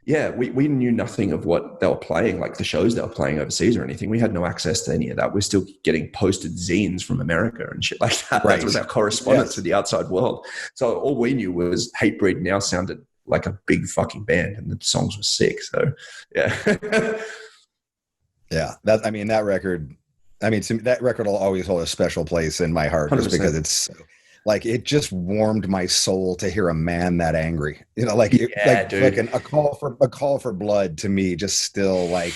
yeah, we knew nothing of what they were playing, like the shows they were playing overseas or anything. We had no access to any of that. We're still getting posted zines from America and shit like that. Right. That was our correspondence with the outside world. So all we knew was Hatebreed now sounded like a big fucking band and the songs were sick. So yeah. Yeah, that record. To me, that record will always hold a special place in my heart, 100%. Just because it's like it just warmed my soul to hear a man that angry. Like a call for blood to me. Just still like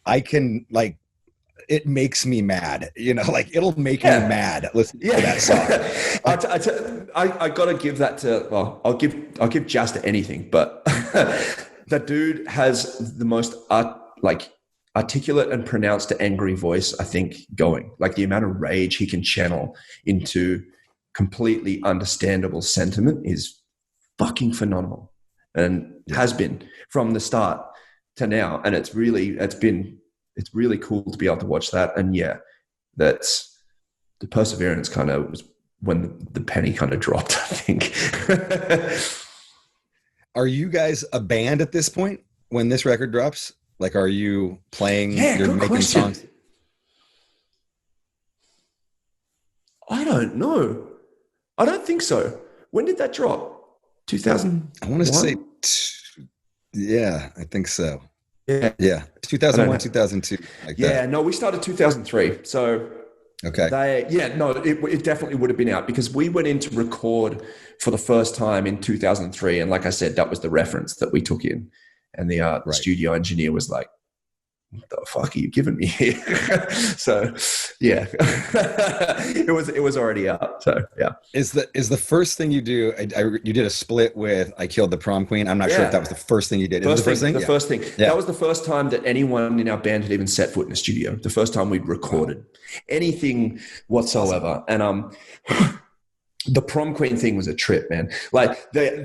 I can like it makes me mad. Like it'll make me mad. Listen to that song. I gotta give that to. Well, I'll give Jazz to anything, but that dude has the most articulate and pronounced angry voice, I think, going. Like the amount of rage he can channel into completely understandable sentiment is fucking phenomenal, and has been from the start to now. And it's really cool to be able to watch that. And yeah, that's the Perseverance kind of was when the penny kind of dropped, I think. Are you guys a band at this point when this record drops? Like, are you playing? Yeah, you're good making question. Songs? I don't know. I don't think so. When did that drop? 2000. I want to say, yeah, I think so. Yeah. 2001, 2002. Like that. No, we started 2003. So okay. It definitely would have been out because we went in to record for the first time in 2003, and like I said, that was the reference that we took in. And the studio engineer was like, what the fuck are you giving me here? So yeah, it was already out. So yeah. Is the first thing you do? You did a split with "I Killed the Prom Queen." I'm not sure if that was the first thing you did. First the thing. First thing. Yeah. That was the first time that anyone in our band had even set foot in a studio. The first time we'd recorded anything whatsoever. And the Prom Queen thing was a trip, man. Like,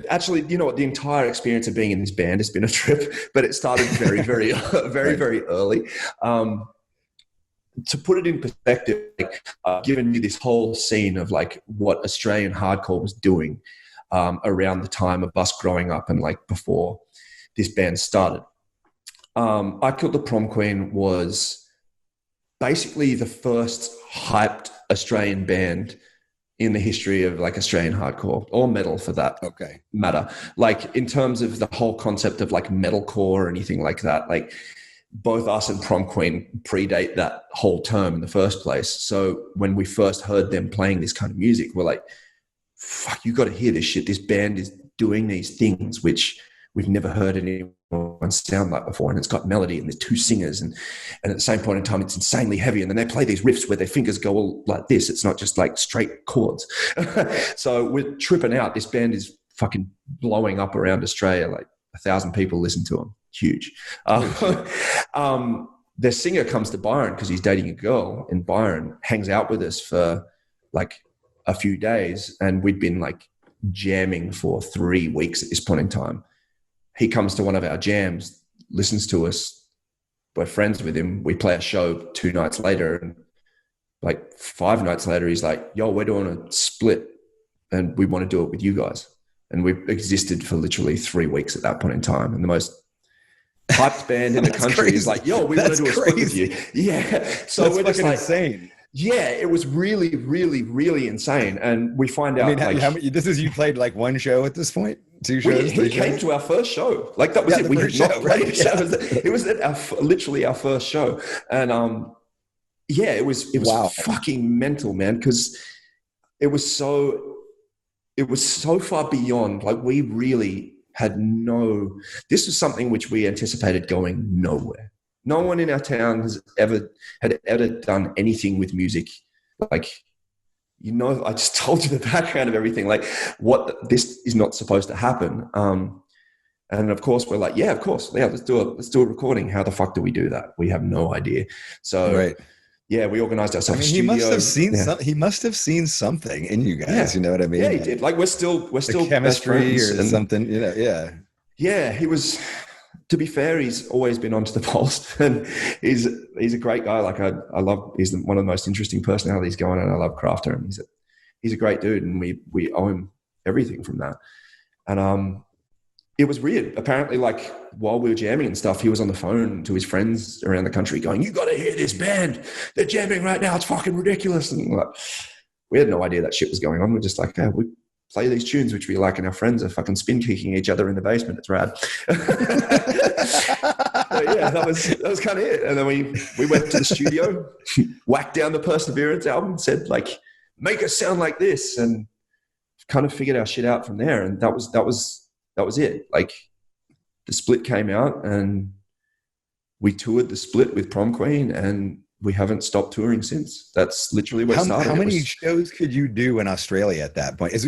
actually, you know what? The entire experience of being in this band has been a trip, but it started very, very, very early. To put it in perspective, like, given you this whole scene of like what Australian hardcore was doing around the time of us growing up and like before this band started. I Killed the Prom Queen was basically the first hyped Australian band in the history of like Australian hardcore or metal for that matter. Like in terms of the whole concept of like metalcore or anything like that, like both us and Prom Queen predate that whole term in the first place. So when we first heard them playing this kind of music, we're like, fuck, you got to hear this shit. This band is doing these things which we've never heard anyone sound like before, and it's got melody, and there's two singers, and at the same point in time, it's insanely heavy, and then they play these riffs where their fingers go all like this. It's not just like straight chords. So we're tripping out. This band is fucking blowing up around Australia. Like 1,000 people listen to them. Huge. Their singer comes to Byron because he's dating a girl, and Byron hangs out with us for like a few days, and we'd been like jamming for 3 weeks at this point in time. He comes to one of our jams, listens to us. We're friends with him. We play a show 2 nights later, and like 5 nights later, he's like, yo, we're doing a split and we want to do it with you guys. And we existed for literally 3 weeks at that point in time. And the most hyped band in the country is like, yo, we want to do a split with you. Yeah. So that's we're just like, insane. Yeah, it was really, really, really insane. And we find out, you played like one show at this point? 2 shows? He came to our first show. Like that was it. We had not played. Yeah. It was literally our first show. And it was fucking mental, man, because it was so far beyond. Like we really had this was something which we anticipated going nowhere. No one in our town had ever done anything with music. Like, you know, I just told you the background of everything. Like, this is not supposed to happen. And of course, we're like, yeah, of course, yeah, let's do a recording. How the fuck do we do that? We have no idea. So, yeah, we organized ourselves. He must have seen he must have seen something in you guys. Yeah. You know what I mean? Yeah, he did. Like, we're still chemistry or something. You know, yeah. Yeah, he was. To be fair, he's always been onto the pulse, and he's a great guy. Like I love, he's one of the most interesting personalities going, and I love Crafter, and he's a great dude, and we owe him everything from that. And it was weird. Apparently, like while we were jamming and stuff, he was on the phone to his friends around the country going, "You got to hear this band. They're jamming right now. It's fucking ridiculous." And like, we had no idea that shit was going on. We're just like, hey, we play these tunes which we like, and our friends are fucking spin kicking each other in the basement. It's rad. Yeah, that was kind of it. And then we went to the studio, whacked down the Perseverance album, said like, make us sound like this, and kind of figured our shit out from there. And that was it. Like the split came out, and we toured the split with Prom Queen, and we haven't stopped touring since. That's literally where it started. How many shows could you do in Australia at that point? Is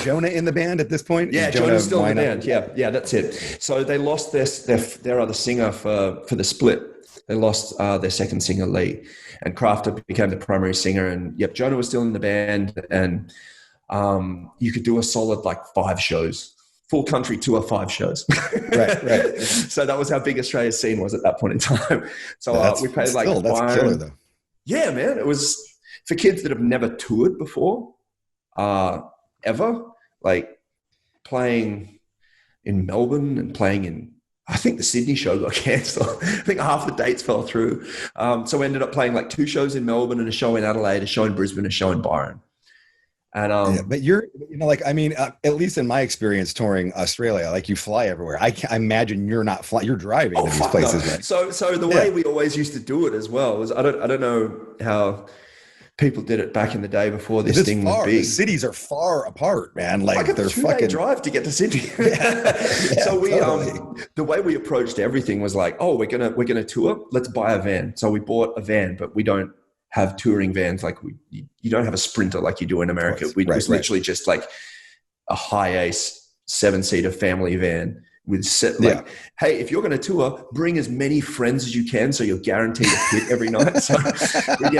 Jonah in the band at this point? Yeah, Jonah's still in the band. Yeah, that's it. So they lost their other singer for the split. They lost their second singer, Lee, and Crafter became the primary singer. And Jonah was still in the band, and you could do a solid like 5 shows. Full country tour, 5 shows. Right. So that was how big Australia's scene was at that point in time. So we played like that's killer though. Yeah, man. It was for kids that have never toured before, ever. Like playing in Melbourne and playing in, I think the Sydney show got cancelled. I think half the dates fell through. So we ended up playing like 2 shows in Melbourne and a show in Adelaide, a show in Brisbane, a show in Byron. And but you're, like, I mean, at least in my experience touring Australia, like you fly everywhere. I imagine you're not flying, you're driving to these places. No. Right? So the way we always used to do it as well was, I don't know how people did it back in the day before this It's thing was far. big. The cities are far apart, man. Like a they're 2-day fucking drive to get to Sydney. So we the way we approached everything was like, oh, we're gonna tour. Let's buy a van. So we bought a van, but we don't have touring vans like you don't have a Sprinter like you do in America. It was literally just like a high ace 7-seater family van with hey, if you're going to tour, bring as many friends as you can so you're guaranteed a hit every night. So we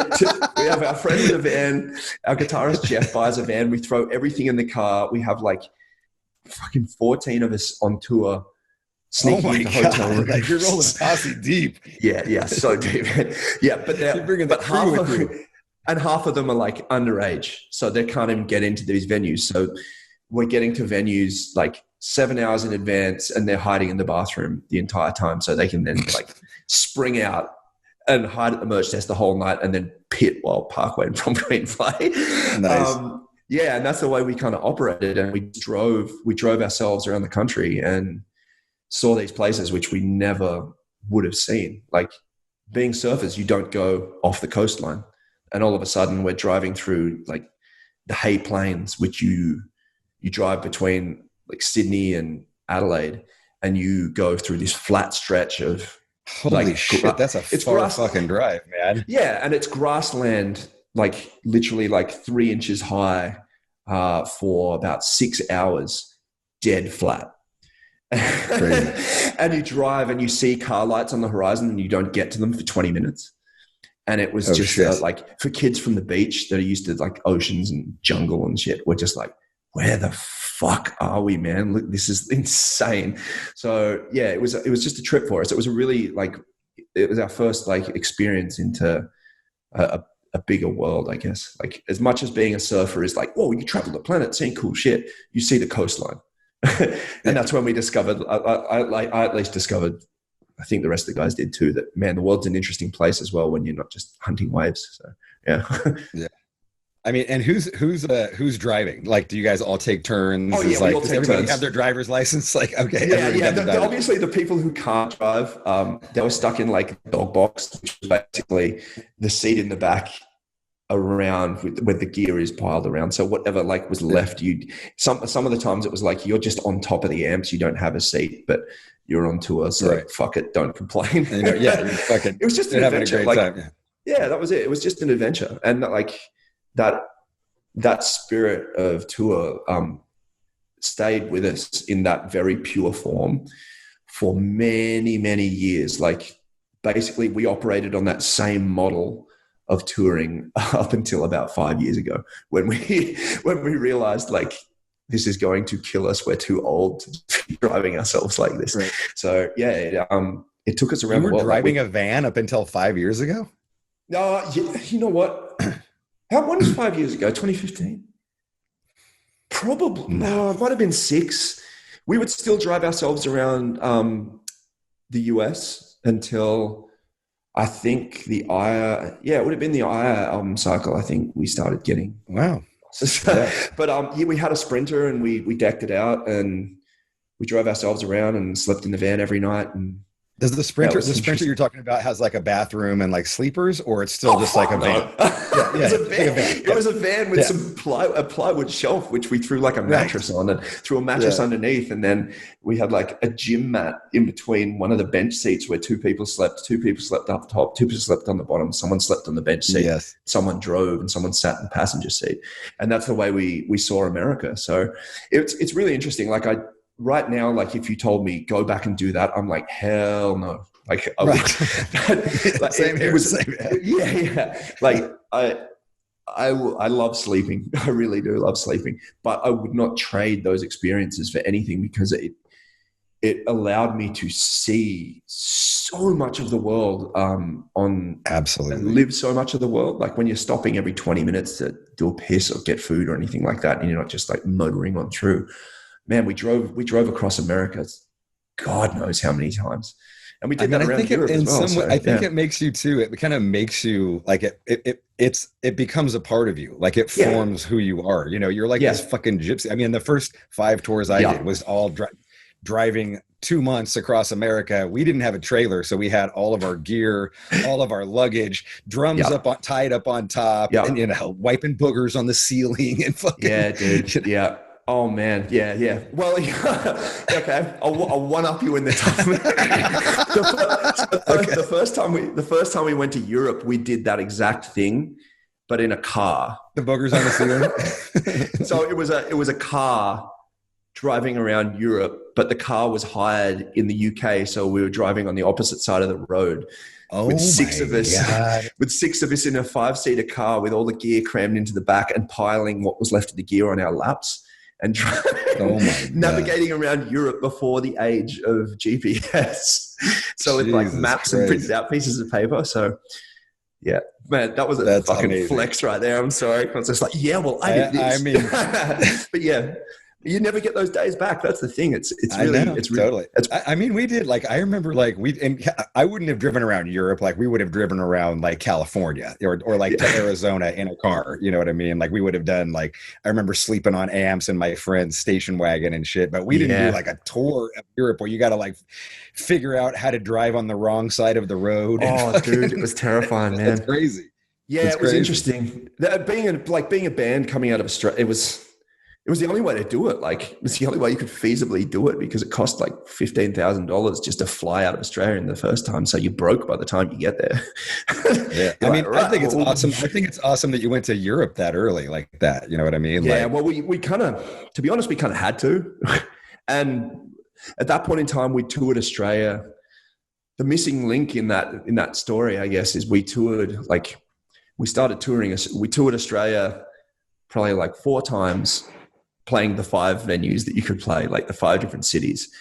have our friend in a van, our guitarist Jeff buys a van, we throw everything in the car. We have like fucking 14 of us on tour. Sneaking into hotel rooms. Like you're rolling posse deep. Yeah, so deep. Yeah, but you're bringing the crew with you. And half of them are like underage, so they can't even get into these venues. So we're getting to venues like 7 hours in advance, and they're hiding in the bathroom the entire time, so they can then like spring out and hide at the merch desk the whole night, and then pit while Parkway and Prom Queen play. Nice. Yeah, and that's the way we kind of operated, and we drove ourselves around the country and saw these places which we never would have seen. Like being surfers, you don't go off the coastline, and all of a sudden we're driving through like the Hay Plains, which you drive between like Sydney and Adelaide, and you go through this flat stretch of holy shit. That's a far fucking drive, man. Yeah, and it's grassland, like literally like 3 inches high for about 6 hours, dead flat. And you drive and you see car lights on the horizon and you don't get to them for 20 minutes. And it was like for kids from the beach that are used to like oceans and jungle and shit, we're just like, where the fuck are we, man? Look, this is insane. So yeah, it was just a trip for us. It was it was our first like experience into a bigger world, I guess. Like as much as being a surfer is like, whoa, you travel the planet, seeing cool shit. You see the coastline. And that's when we discovered, I at least discovered, I think the rest of the guys did too, that man, the world's an interesting place as well when you're not just hunting waves. So yeah. Yeah. I mean, and who's driving? Like, do you guys all take turns? Oh yeah, like, we all does take everybody turns. have their driver's license? Like, okay. Yeah. Obviously the people who can't drive, they were stuck in like dog box, which is basically the seat in the back around where the gear is piled around. So whatever like was left, some of the times it was like you're just on top of the amps, you don't have a seat, but you're on tour, so fuck it, don't complain. It was just an adventure. Like, time. Yeah, that was it. It was just an adventure, and like that spirit of tour stayed with us in that very pure form for many, many years. Like basically, we operated on that same model of touring up until about 5 years ago when we realized like this is going to kill us. We're too old to be driving ourselves like this. Right. So yeah, it took us around the world. Driving a van up until 5 years ago? No, you know what? When was 5 years ago? 2015? Probably. No, it might have been 6. We would still drive ourselves around the US until I think it would have been the Aya album cycle. I think we started getting. Wow. But we had a Sprinter and we decked it out and we drove ourselves around and slept in the van every night. And does the Sprinter you're talking about has like a bathroom and like sleepers, or it's still just like a van? It was a van with some a plywood shelf, which we threw like a mattress on and threw a mattress underneath. And then we had like a gym mat in between one of the bench seats where 2 people slept. 2 people slept up top, 2 people slept on the bottom. Someone slept on the bench seat. Yes. Someone drove and someone sat in the passenger seat. And that's the way we saw America. So it's really interesting. Like right now, like if you told me go back and do that, I'm like, hell no. Like, Same here. Yeah. Like I love sleeping. I really do love sleeping, but I would not trade those experiences for anything because it allowed me to see so much of the world absolutely, and live so much of the world. Like when you're stopping every 20 minutes to do a piss or get food or anything like that, and you're not just like motoring on through. Man, we drove across America, God knows how many times, and we did that around Europe as well. I think it makes you too. It kind of makes you like it becomes a part of you. Like it forms who you are. You know, you're like this fucking gypsy. I mean, the first 5 tours I did was all driving 2 months across America. We didn't have a trailer, so we had all of our gear, all of our luggage, drums tied up on top, and wiping boogers on the ceiling and fucking. Yeah, dude. Yeah. Oh man. Yeah. Well, okay. I'll one up you in the time. The first time we went to Europe, we did that exact thing, but in a car. The boogers on the ceiling. So it was a car driving around Europe, but the car was hired in the UK. So we were driving on the opposite side of the road with six of us in a 5-seater car with all the gear crammed into the back and piling what was left of the gear on our laps and navigating around Europe before the age of GPS. So with like maps and printed out pieces of paper. So yeah, man, that was a fucking flex right there. I'm sorry. I was just like, yeah, well, I did this. I mean, but yeah. You never get those days back. That's the thing. It's totally. I mean, we did I remember and I wouldn't have driven around Europe. Like we would have driven around like California or to Arizona in a car. You know what I mean? Like we would have done I remember sleeping on amps in my friend's station wagon and shit. But we didn't do a tour of Europe where you got to figure out how to drive on the wrong side of the road. Oh, dude, it was terrifying, man. It's crazy. Yeah, it was interesting. Being a band coming out of Australia, it was the only way to do it. It's the only way you could feasibly do it because it cost $15,000 just to fly out of Australia in the first time. So you're broke by the time you get there. Yeah. I think it's awesome. I think it's awesome that you went to Europe that early like that. You know what I mean? Yeah. Well, we kind of, to be honest, we kind of had to. And at that point in time, we toured Australia. The missing link in that story, I guess, is we toured, we toured Australia probably 4 times, playing the 5 venues that you could play, the 5 different cities.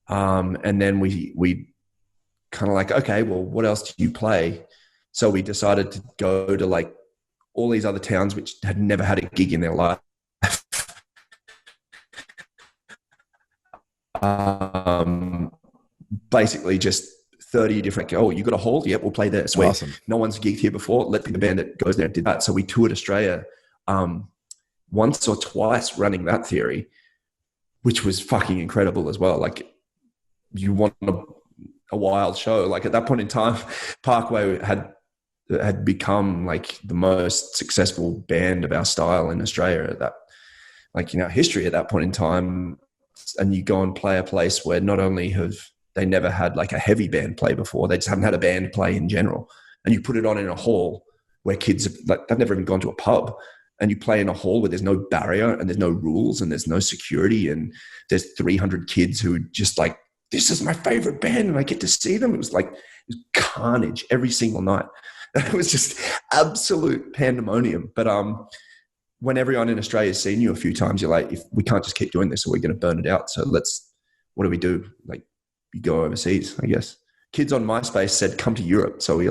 And then we kind of okay, well, what else do you play? So we decided to go to all these other towns which had never had a gig in their life. Basically just 30 different, you got a hall? Yep, we'll play there. Sweet. Awesome. No one's gigged here before. Let's be the band that goes there and did that. So we toured Australia once or twice running that theory, which was fucking incredible as well. You want a wild show. At that point in time, Parkway had become the most successful band of our style in Australia at that, in our history at that point in time. And you go and play a place where not only have they never had a heavy band play before, they just haven't had a band play in general. And you put it on in a hall where kids they've never even gone to a pub. And you play in a hall where there's no barrier and there's no rules and there's no security and there's 300 kids who just this is my favorite band and I get to see them. It was carnage every single night. It was just absolute pandemonium. But when everyone in Australia has seen you a few times, you're if we can't just keep doing this, so we're going to burn it out. So what do we do? You go overseas, I guess. Kids on MySpace said, come to Europe. So we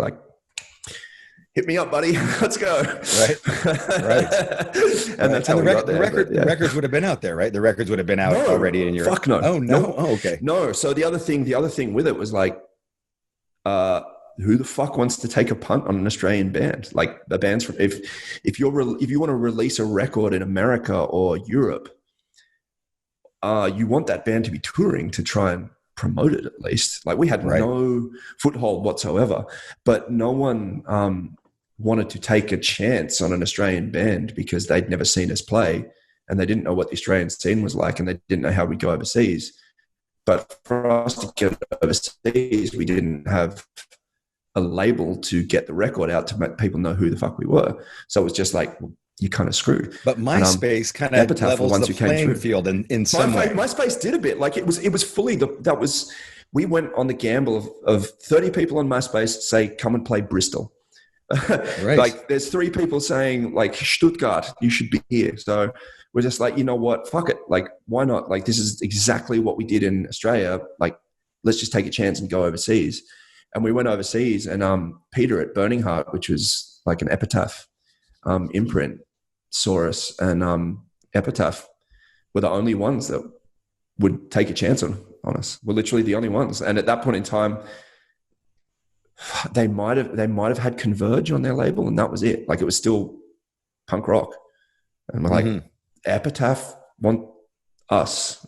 hit me up, buddy. Let's go. Right. And that's how we got there. The records would have been out there, right? The records would have been out already in Europe. Fuck no. Oh, no. Oh, okay. No. So the other thing with it was who the fuck wants to take a punt on an Australian band? The bands from, if you want to release a record in America or Europe, you want that band to be touring to try and promote it at least. We had no foothold whatsoever, but no one wanted to take a chance on an Australian band because they'd never seen us play and they didn't know what the Australian scene was like and they didn't know how we'd go overseas. But for us to get overseas, we didn't have a label to get the record out to make people know who the fuck we were. So it was just you're kind of screwed. But MySpace kind of levels the playing field in some way. MySpace did a bit. It was fully we went on the gamble of 30 people on MySpace say, come and play Bristol. Right. There's 3 people saying Stuttgart, you should be here. So we're just you know what? Fuck it. Why not? This is exactly what we did in Australia. Let's just take a chance and go overseas. And we went overseas and Peter at Burning Heart, which was an Epitaph imprint, saw us, and Epitaph were the only ones that would take a chance on us. We're literally the only ones. And at that point in time, they might have had Converge on their label, and that was it. It was still punk rock. And we're Epitaph want us.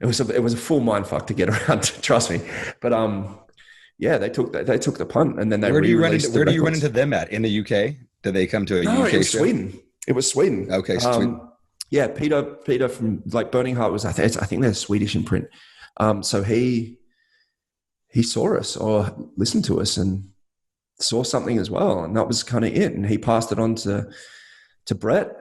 it was a full mind fuck to get around to, trust me. But yeah, they took the punt, and then they Where do you run re-released into, where do you run records. into them at in the UK? Do they come to a No, UK it was show? Sweden. It was Sweden. Okay, Sweden. Yeah, Peter from like Burning Heart was I think they're Swedish in print. So he saw us or listened to us and saw something as well, and that was kind of it. And he passed it on to Brett,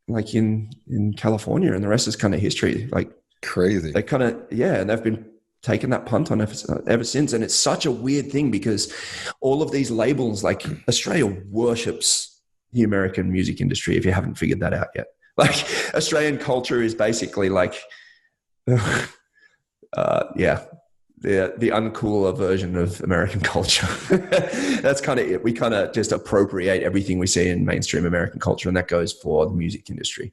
like in California, and the rest is kind of history. Like crazy. They kind of and they've been taking that punt on ever since. And it's such a weird thing because all of these labels, like Australia worships the American music industry. If you haven't figured that out yet, like Australian culture is basically like, the uncooler version of American culture. That's kind of it. We kind of just appropriate everything we see in mainstream American culture, and that goes for the music industry.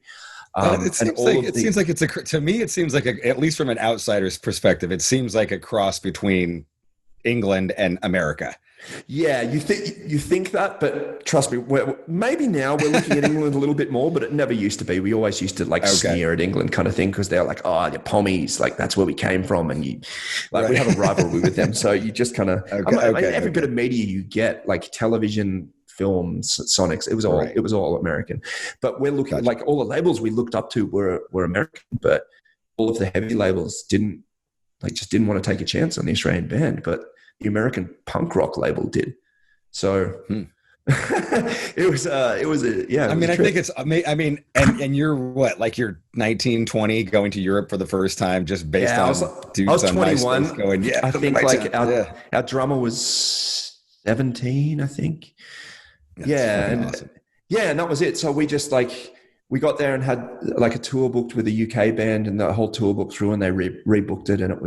It seems like it's to me, it seems like at least from an outsider's perspective, it seems like a cross between England and America. Yeah, you think that, but trust me, maybe now we're looking at England a little bit more, but it never used to be. We always used to sneer at England kind of thing because they're like, oh, the pommies, like that's where we came from, and we have a rivalry with them. So you just kind of every bit of media you get, like television, films, Sonics, it was all American. But we're looking like all the labels we looked up to were American, but all of the heavy labels didn't want to take a chance on the Australian band, but the American punk rock label did. So it was and you're what, like you're 19, 20 going to Europe for the first time, just based on I was 21 nice going, I think like our drummer was 17, I think. Awesome. And that was it. So we just we got there and had like a tour booked with a UK band, and the whole tour booked through, and they rebooked it, and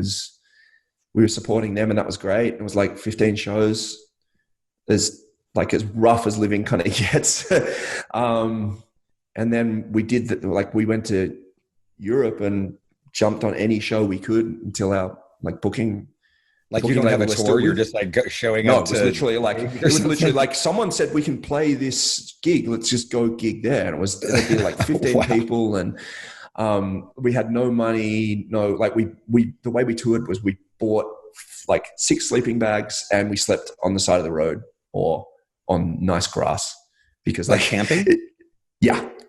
we were supporting them, and that was great. It was like 15 shows, as rough as living kind of gets. And then we did that. Like we went to Europe and jumped on any show we could until our booking. Like you don't have a tour, you're just showing up. No, it was literally like someone said, we can play this gig. Let's just go gig there. And it'd be like 15 people. And we had no money. No, the way we toured was we bought like 6 sleeping bags and we slept on the side of the road or on nice grass because camping.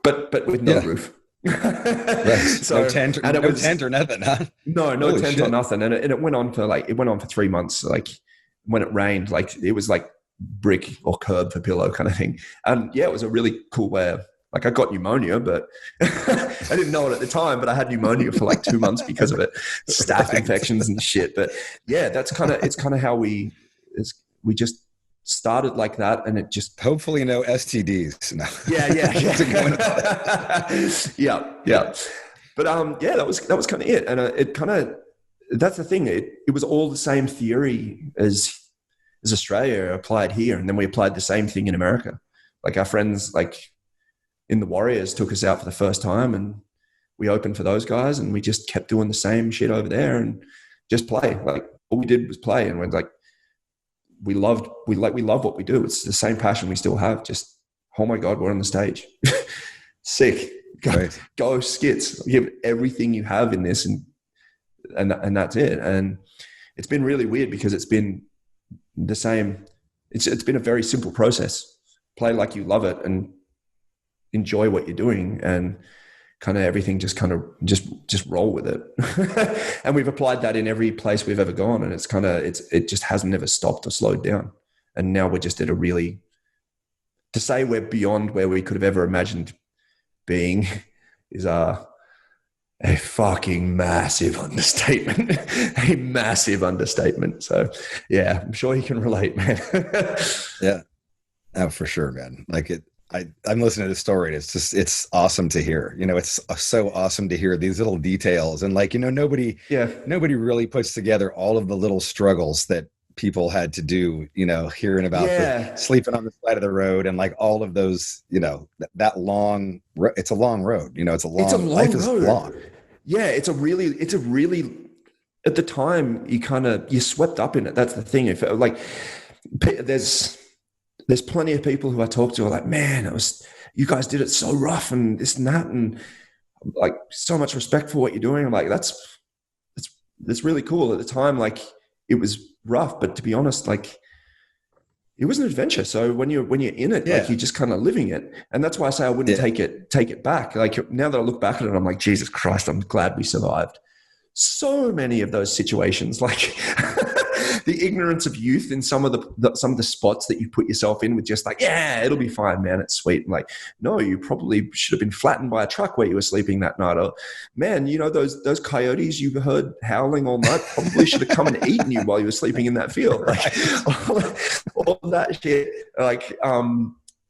But with no roof. Right. So no tent or nothing, huh? No tent or nothing. And it went on for 3 months. Like when it rained, it was like brick or curb for pillow kind of thing. And it was a really cool way of, I got pneumonia, but I didn't know it at the time, but I had pneumonia for 2 months because of it, staph infections and shit. But it's kind of how we just started like that, and it just hopefully no STDs. No. Yeah. But that was kind of it, and it kind of, that's the thing. It was all the same theory as Australia applied here, and then we applied the same thing in America. Like our friends, in the Warriors, took us out for the first time, and we opened for those guys, and we just kept doing the same shit over there and just play. All we did was play, and we're we love what we do. It's the same passion we still have. Just, oh my God, we're on the stage. Sick. Go skits. Give everything you have in this, and that's it. And it's been really weird because it's been the same. It's been a very simple process. Play like you love it and enjoy what you're doing, and kind of everything just roll with it. And we've applied that in every place we've ever gone, and it just hasn't ever stopped or slowed down. And now we're just at to say we're beyond where we could have ever imagined being is a fucking massive understatement. A massive understatement. So yeah, I'm sure you can relate, man. Yeah. Oh, for sure, man. I'm listening to the story, and it's awesome to hear. It's so awesome to hear these little details, and nobody really puts together all of the little struggles that people had to do. Hearing about sleeping on the side of the road and all of those. That long. It's a long road. It's a long life is long. Yeah, it's a really. At the time, you swept up in it. That's the thing. If there's plenty of people who I talk to are like, man, you guys did it so rough and this and that, and so much respect for what you're doing. I'm like, that's that's really cool. At the time, like it was rough, but to be honest, like it was an adventure. So when you're in it, like you're just kind of living it. And that's why I say I wouldn't take it back. Like now that I look back at it, I'm like, Jesus Christ, I'm glad we survived so many of those situations. Like the ignorance of youth in some of the spots that you put yourself in with just like, yeah, it'll be fine, man. It's sweet. And like, no, you probably should have been flattened by a truck where you were sleeping that night. Or man, you know, those coyotes you heard howling all night probably should have come and eaten you while you were sleeping in that field. Like all that shit. Like,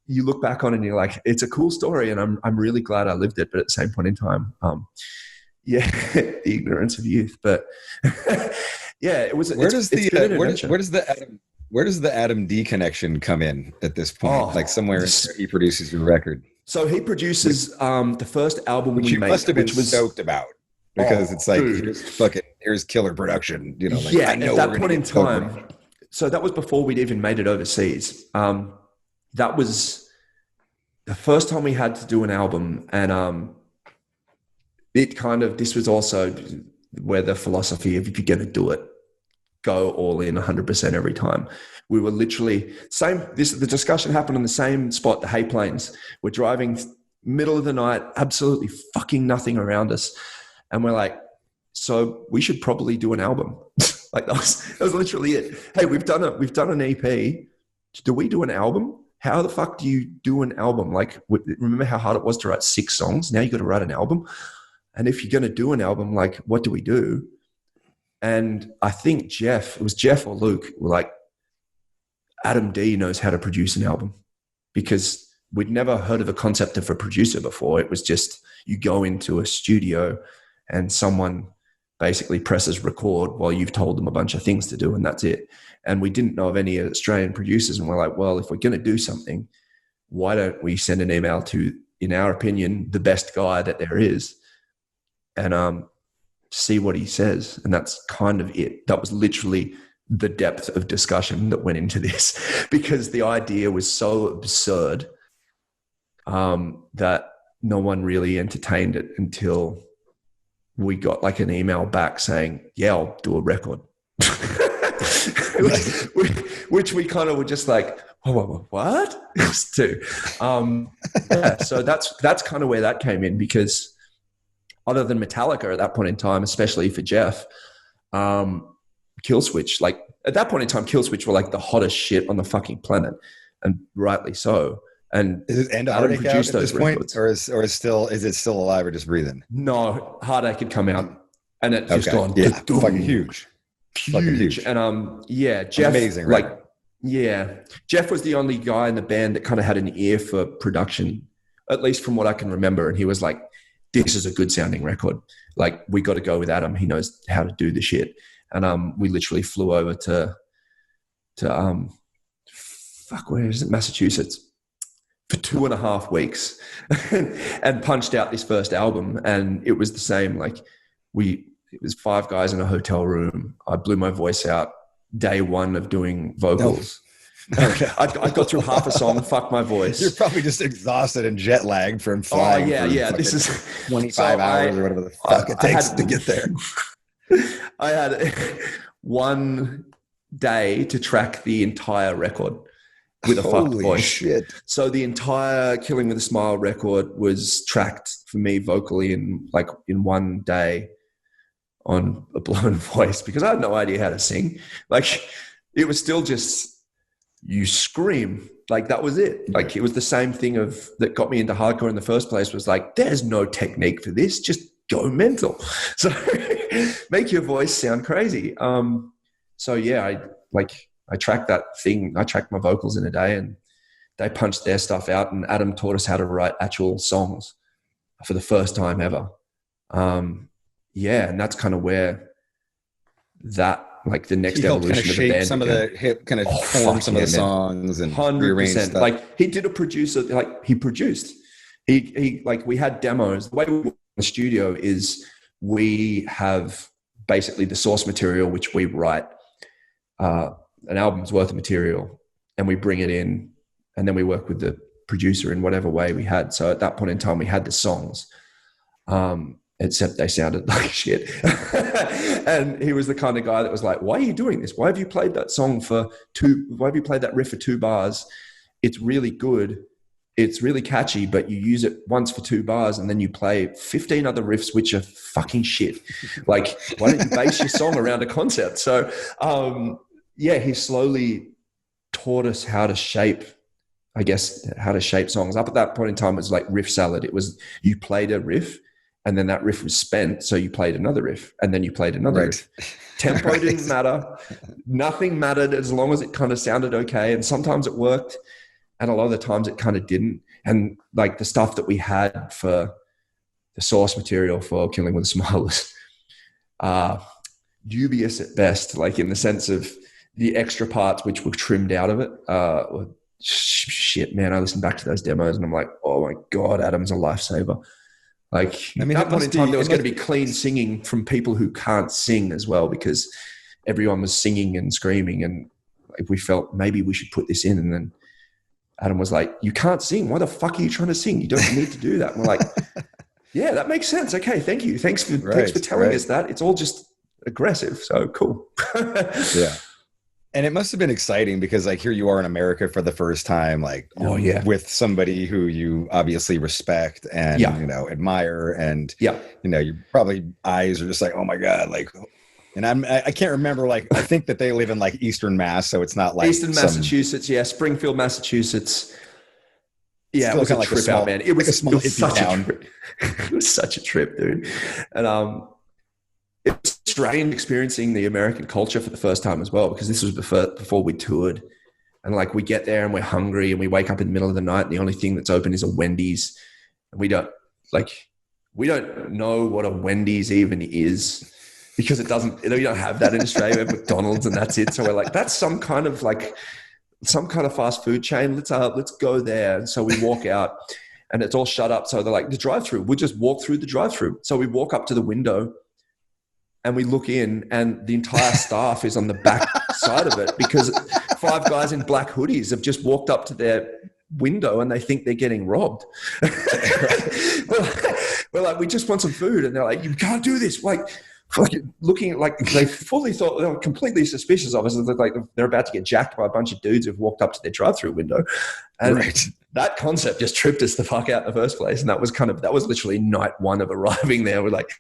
you look back on it and you're like, it's a cool story. And I'm really glad I lived it. But at the same point in time, the ignorance of youth. But yeah, it was. Where does the Adam D connection come in at this point? Like somewhere he produces your record. So he produces the first album we made, must have been stoked about because it's like here's killer production. You know, like yeah. I know at that point in time, so that was before we'd even made it overseas. That was the first time we had to do an album, and this was also where the philosophy of if you're going to do it, go all in 100% every time. We were literally the discussion happened on the same spot, the Hay Plains. We're driving middle of the night, absolutely fucking nothing around us. And we're like, so we should probably do an album. Like that was literally it. Hey, we've done an EP. Do we do an album? How the fuck do you do an album? Like, remember how hard it was to write 6 songs? Now you got to write an album. And if you're going to do an album, like, what do we do? And I think it was Jeff or Luke, were like, Adam D knows how to produce an album, because we'd never heard of a concept of a producer before. It was just you go into a studio and someone basically presses record while you've told them a bunch of things to do, and that's it. And we didn't know of any Australian producers. And we're like, well, if we're going to do something, why don't we send an email to, in our opinion, the best guy that there is, and see what he says. And that's kind of it. That was literally the depth of discussion that went into this, because the idea was so absurd that no one really entertained it until we got like an email back saying, yeah, I'll do a record. which we kind of were just like, oh, what? Too. Yeah, so that's kind of where that came in, because other than Metallica at that point in time, especially for Jeff, Killswitch, like at that point in time, Killswitch were like the hottest shit on the fucking planet, and rightly so. And is it Heartache out at this point, or is it still alive or just breathing? No, Heartache had come out, and it just gone fucking huge. And Jeff, amazing, right? Like, yeah, Jeff was the only guy in the band that kind of had an ear for production, at least from what I can remember. And he was like, this is a good sounding record. Like, we got to go with Adam. He knows how to do the shit. And we literally flew over to where is it? Massachusetts for 2.5 weeks and punched out this first album. And it was the same. Like it was 5 guys in a hotel room. I blew my voice out day 1 of doing vocals. Okay. I got through half a song, fucked my voice. You're probably just exhausted and jet lagged from flying. Oh, yeah. This is 25 hours or whatever the fuck it takes to get there. I had 1 day to track the entire record with a fucked voice. Shit. So the entire Killing with a Smile record was tracked for me vocally in 1 day on a blown voice, because I had no idea how to sing. Like, it was still just, you scream. Like, that was it. Like, it was the same thing that got me into hardcore in the first place, was like, there's no technique for this. Just go mental. So make your voice sound crazy. So yeah, I tracked that thing. I tracked my vocals in a day, and they punched their stuff out, and Adam taught us how to write actual songs for the first time ever. And that's kind of where that, like, the next evolution of the band. Some of the kind of form some of the songs and 100%. rearrange stuff. Like, he did a producer, like he produced. He like, we had demos. The way we work in the studio is we have basically the source material, which we write an album's worth of material, and we bring it in, and then we work with the producer in whatever way we had. So at that point in time, we had the songs. except they sounded like shit. And he was the kind of guy that was like, why are you doing this? Why have you played that why have you played that riff for 2 bars? It's really good. It's really catchy, but you use it once for 2 bars and then you play 15 other riffs, which are fucking shit. Like, why don't you base your song around a concept? So, he slowly taught us how to shape songs. Up at that point in time, it was like riff salad. It was, you played a riff and then that riff was spent. So you played another riff and then you played another riff. Tempo didn't matter. Nothing mattered as long as it kind of sounded okay. And sometimes it worked. And a lot of the times it kind of didn't. And like the stuff that we had for the source material for Killing with a Smile was dubious at best, like in the sense of the extra parts which were trimmed out of it. Shit, man, I listened back to those demos and I'm like, oh my God, Adam's a lifesaver. Like, at that point in time, there was going to be clean singing from people who can't sing as well, because everyone was singing and screaming. And we felt maybe we should put this in. And then Adam was like, you can't sing. Why the fuck are you trying to sing? You don't need to do that. And we're like, yeah, that makes sense. Okay, thank you. Thanks for telling us that. It's all just aggressive. So cool. Yeah. And it must have been exciting because like here you are in America for the first time, like with somebody who you obviously respect and admire, and your probably eyes are just like, oh my God, like. And I can't remember, like, I think that they live in like Eastern Mass, so it's not like Massachusetts, Springfield, Massachusetts. Yeah, it was like a trip out, man. It was such a trip. It was such a trip, dude. And it was strange experiencing the American culture for the first time as well, because this was before we toured. And like we get there and we're hungry and we wake up in the middle of the night and the only thing that's open is a Wendy's. And we don't know what a Wendy's even is, because we don't have that in Australia. We have McDonald's and that's it. So we're like, that's some kind of fast food chain. Let's go there. And so we walk out and it's all shut up. So they're like, the drive-through, we'll just walk through the drive-through. So we walk up to the window and we look in and the entire staff is on the back side of it, because 5 guys in black hoodies have just walked up to their window and they think they're getting robbed. We're like, we just want some food. And they're like, you can't do this. Like, fucking looking like they fully thought they were completely suspicious of us. Like they're about to get jacked by a bunch of dudes who've walked up to their drive-through window. And that concept just tripped us the fuck out in the first place. And that was literally night 1 of arriving there. We're like,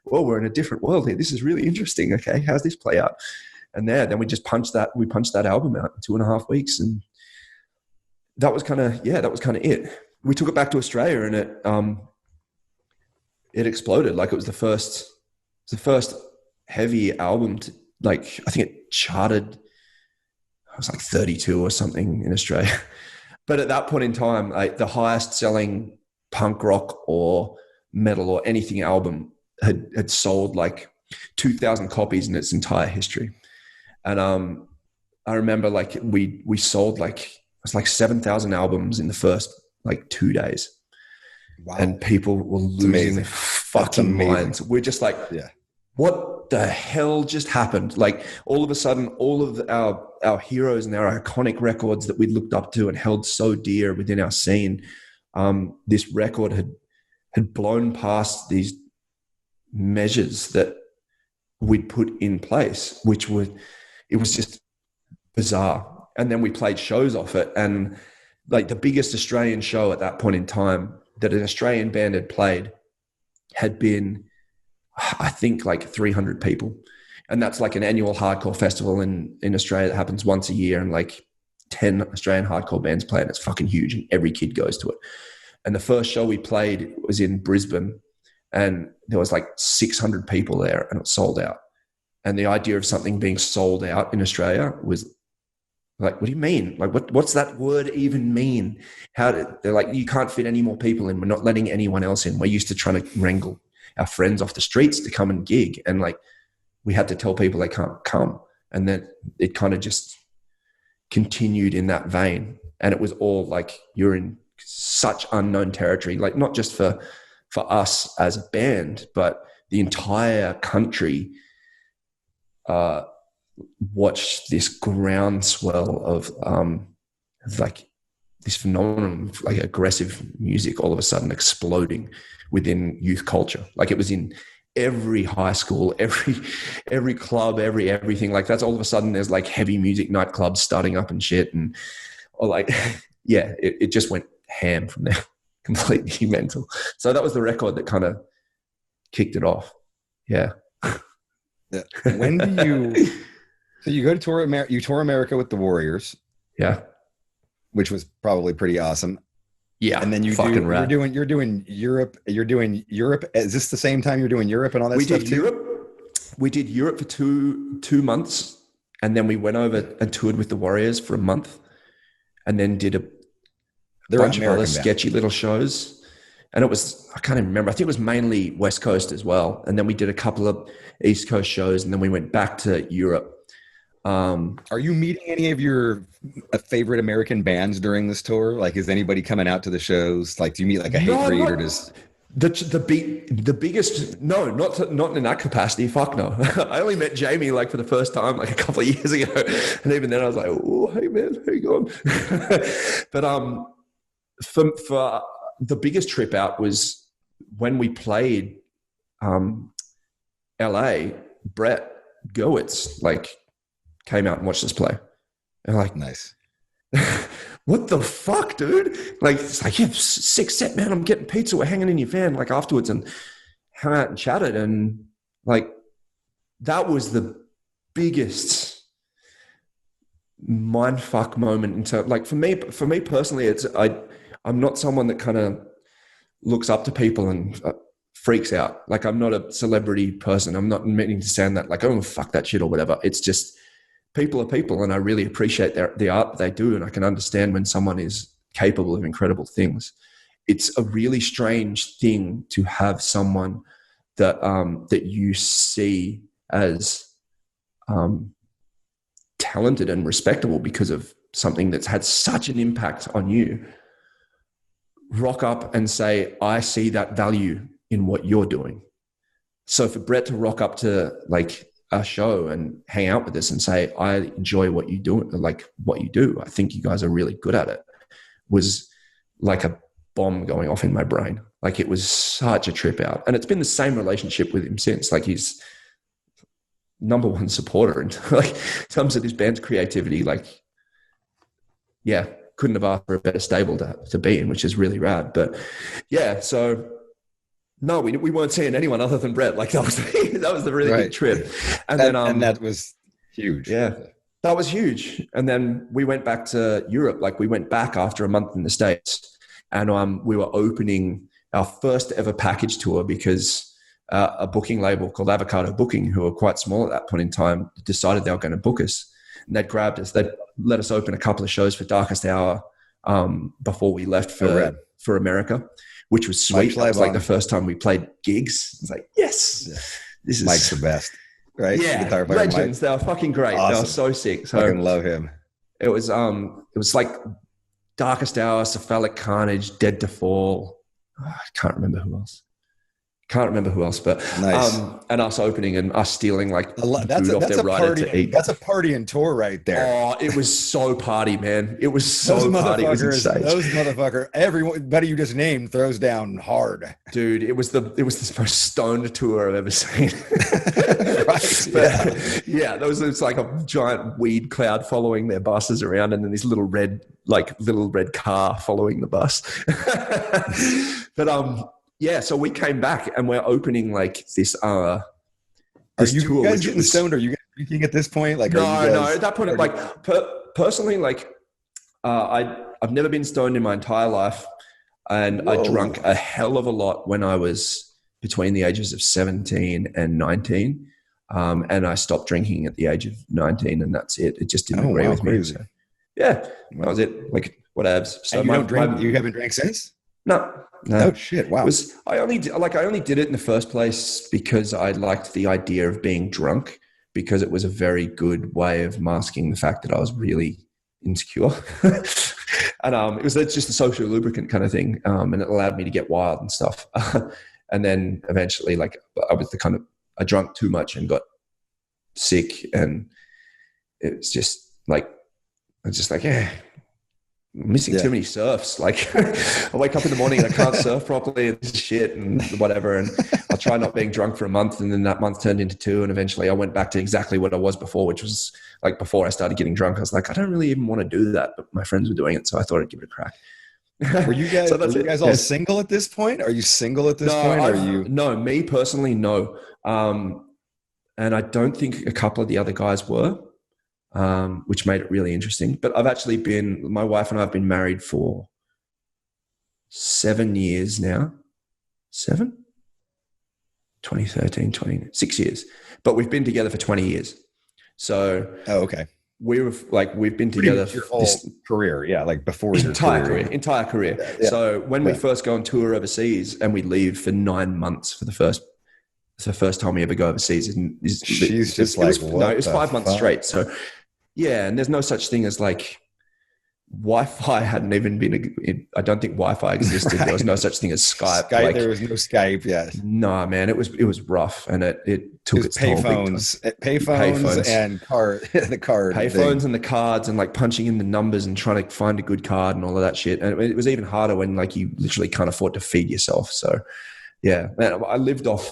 well, we're in a different world here. This is really interesting. Okay, how's this play out? And then we just punched that album out in 2.5 weeks. And that was kind of it. We took it back to Australia and it exploded. Like it was the first heavy album to, like, I think it charted, I was like 32 or something in Australia. But at that point in time, like the highest selling punk rock or metal or anything album had sold like 2,000 copies in its entire history. And I remember like we sold like, it was like 7,000 albums in the first like 2 days. Wow. And people were losing their fucking minds. We're just like, what the hell just happened? Like all of a sudden, all of our heroes and our iconic records that we looked up to and held so dear within our scene, this record had blown past these measures that we'd put in place, it was just bizarre. And then we played shows off it, and like the biggest Australian show at that point in time that an Australian band had played had been, I think, like 300 people. And that's like an annual hardcore festival in Australia that happens once a year, and like 10 Australian hardcore bands play, and it's fucking huge and every kid goes to it. And the first show we played was in Brisbane, and there was like 600 people there and it sold out. And the idea of something being sold out in Australia was like, what do you mean? Like, what's that word even mean? They're like, you can't fit any more people in. We're not letting anyone else in. We're used to trying to wrangle our friends off the streets to come and gig. And like, we had to tell people they can't come. And then it kind of just continued in that vein. And it was all like, you're in such unknown territory, like not just for us as a band, but the entire country watched this groundswell of like this phenomenon of like aggressive music all of a sudden exploding within youth culture. Like it was in every high school, every club, everything. Like that's all of a sudden there's like heavy music nightclubs starting up and shit. And or like, yeah, it just went ham from there. Completely mental. So that was the record that kind of kicked it off. Yeah. When do you, so you go to tour America, you tour America with the Warriors. Yeah. Which was probably pretty awesome. Yeah. And then you're doing Europe. Is this the same time you're doing Europe and all that stuff too? We did Europe for two months. And then we went over and toured with the Warriors for a month and then did a bunch of other sketchy little shows. And it was, I can't even remember. I think it was mainly West Coast as well. And then we did a couple of East Coast shows and then we went back to Europe. Are you meeting any of your favorite American bands during this tour? Like, is anybody coming out to the shows? Like, do you meet like a Hatebreed or does the biggest? No, not in that capacity. Fuck no. I only met Jamie like for the first time like a couple of years ago, and even then I was like, oh, hey man, how you going? But for the biggest trip out was when we played LA. Brett Gowitz like came out and watched us play. And like, nice. What the fuck, dude? Like, it's like, yeah, sick set, man. I'm getting pizza. We're hanging in your van like afterwards and hung out and chatted. And like, that was the biggest mindfuck moment in terms, like for me personally, I'm not someone that kind of looks up to people and freaks out. Like I'm not a celebrity person. I'm not meaning to sound that like, oh, fuck that shit or whatever. It's just, people are people, and I really appreciate the art that they do, and I can understand when someone is capable of incredible things. It's a really strange thing to have someone that that you see as talented and respectable because of something that's had such an impact on you, rock up and say, I see that value in what you're doing. So for Brett to rock up to like a show and hang out with us and say, I enjoy what you do, like what you do, I think you guys are really good at it, was like a bomb going off in my brain. Like it was such a trip out. And it's been the same relationship with him since. Like he's number one supporter in like in terms of his band's creativity. Like, yeah, couldn't have asked for a better stable to be in, which is really rad. But yeah, so no, we weren't seeing anyone other than Brett. Like that was the really big trip. And that was huge. Yeah, that was huge. And then we went back to Europe. Like we went back after a month in the States, and we were opening our first ever package tour because a booking label called Avocado Booking, who were quite small at that point in time, decided they were going to book us. And they'd grabbed us. They'd let us open a couple of shows for Darkest Hour before we left for America, which was sweet. That was like the first time we played gigs. It's like, yes, this is Mike's the best, right? Yeah, legends. They were fucking great. Awesome. They were so sick. So I fucking love him. It was like Darkest Hour, Cephalic Carnage, Dead to Fall. Oh, I can't remember who else. But nice. And us opening and us stealing like that's food off their rider to eat. That's a party and tour right there. Oh, it was so party, man. It was so party. It was insane. Those motherfuckers, everybody you just named throws down hard. Dude, it was the most stoned tour I've ever seen. Right. But, yeah, there was like a giant weed cloud following their buses around, and then this little red car following the bus. But yeah, so we came back and we're opening like this Are you guys getting stoned? Are you guys drinking at this point? Like, no. At that point, like personally, like I've never been stoned in my entire life, and I drank a hell of a lot when I was between the ages of 17 and 19, and I stopped drinking at the age of 19, and that's it. It just didn't agree with me. So, yeah, that was it. Like whatevs. So and you don't drink. You haven't drank since? No. Oh shit! Wow. I only did it in the first place because I liked the idea of being drunk, because it was a very good way of masking the fact that I was really insecure, and it was just a social lubricant kind of thing, and it allowed me to get wild and stuff. And then eventually, like I drank too much and got sick, and it's just like yeah. missing too many surfs. Like I wake up in the morning and I can't surf properly and this shit and whatever. And I try not being drunk for a month, and then that month turned into 2. And eventually I went back to exactly what I was before, which was like before I started getting drunk. I was like, I don't really even want to do that, but my friends were doing it. So I thought I'd give it a crack. Were you guys all single at this point? Are you single at this point? No, me personally, no. And I don't think a couple of the other guys were. Which made it really interesting. But my wife and I have been married for 7 years now. 7? 2013, 6 years. But we've been together for 20 years. So okay. We've been together for your whole career. Yeah, like before your entire career. Yeah. So when we first go on tour overseas and we leave for 9 months for it's the first time we ever go overseas. She's just like, it was 5 months straight. So yeah, and there's no such thing as like Wi-Fi hadn't even been. I don't think Wi-Fi existed. Right. There was no such thing as Skype. There was no Skype. Yes. No, man, it was rough, and it took its toll. Payphones and the card. Payphones and the cards, and like punching in the numbers and trying to find a good card and all of that shit. And it was even harder when like you literally can't afford to feed yourself. So yeah, man, I lived off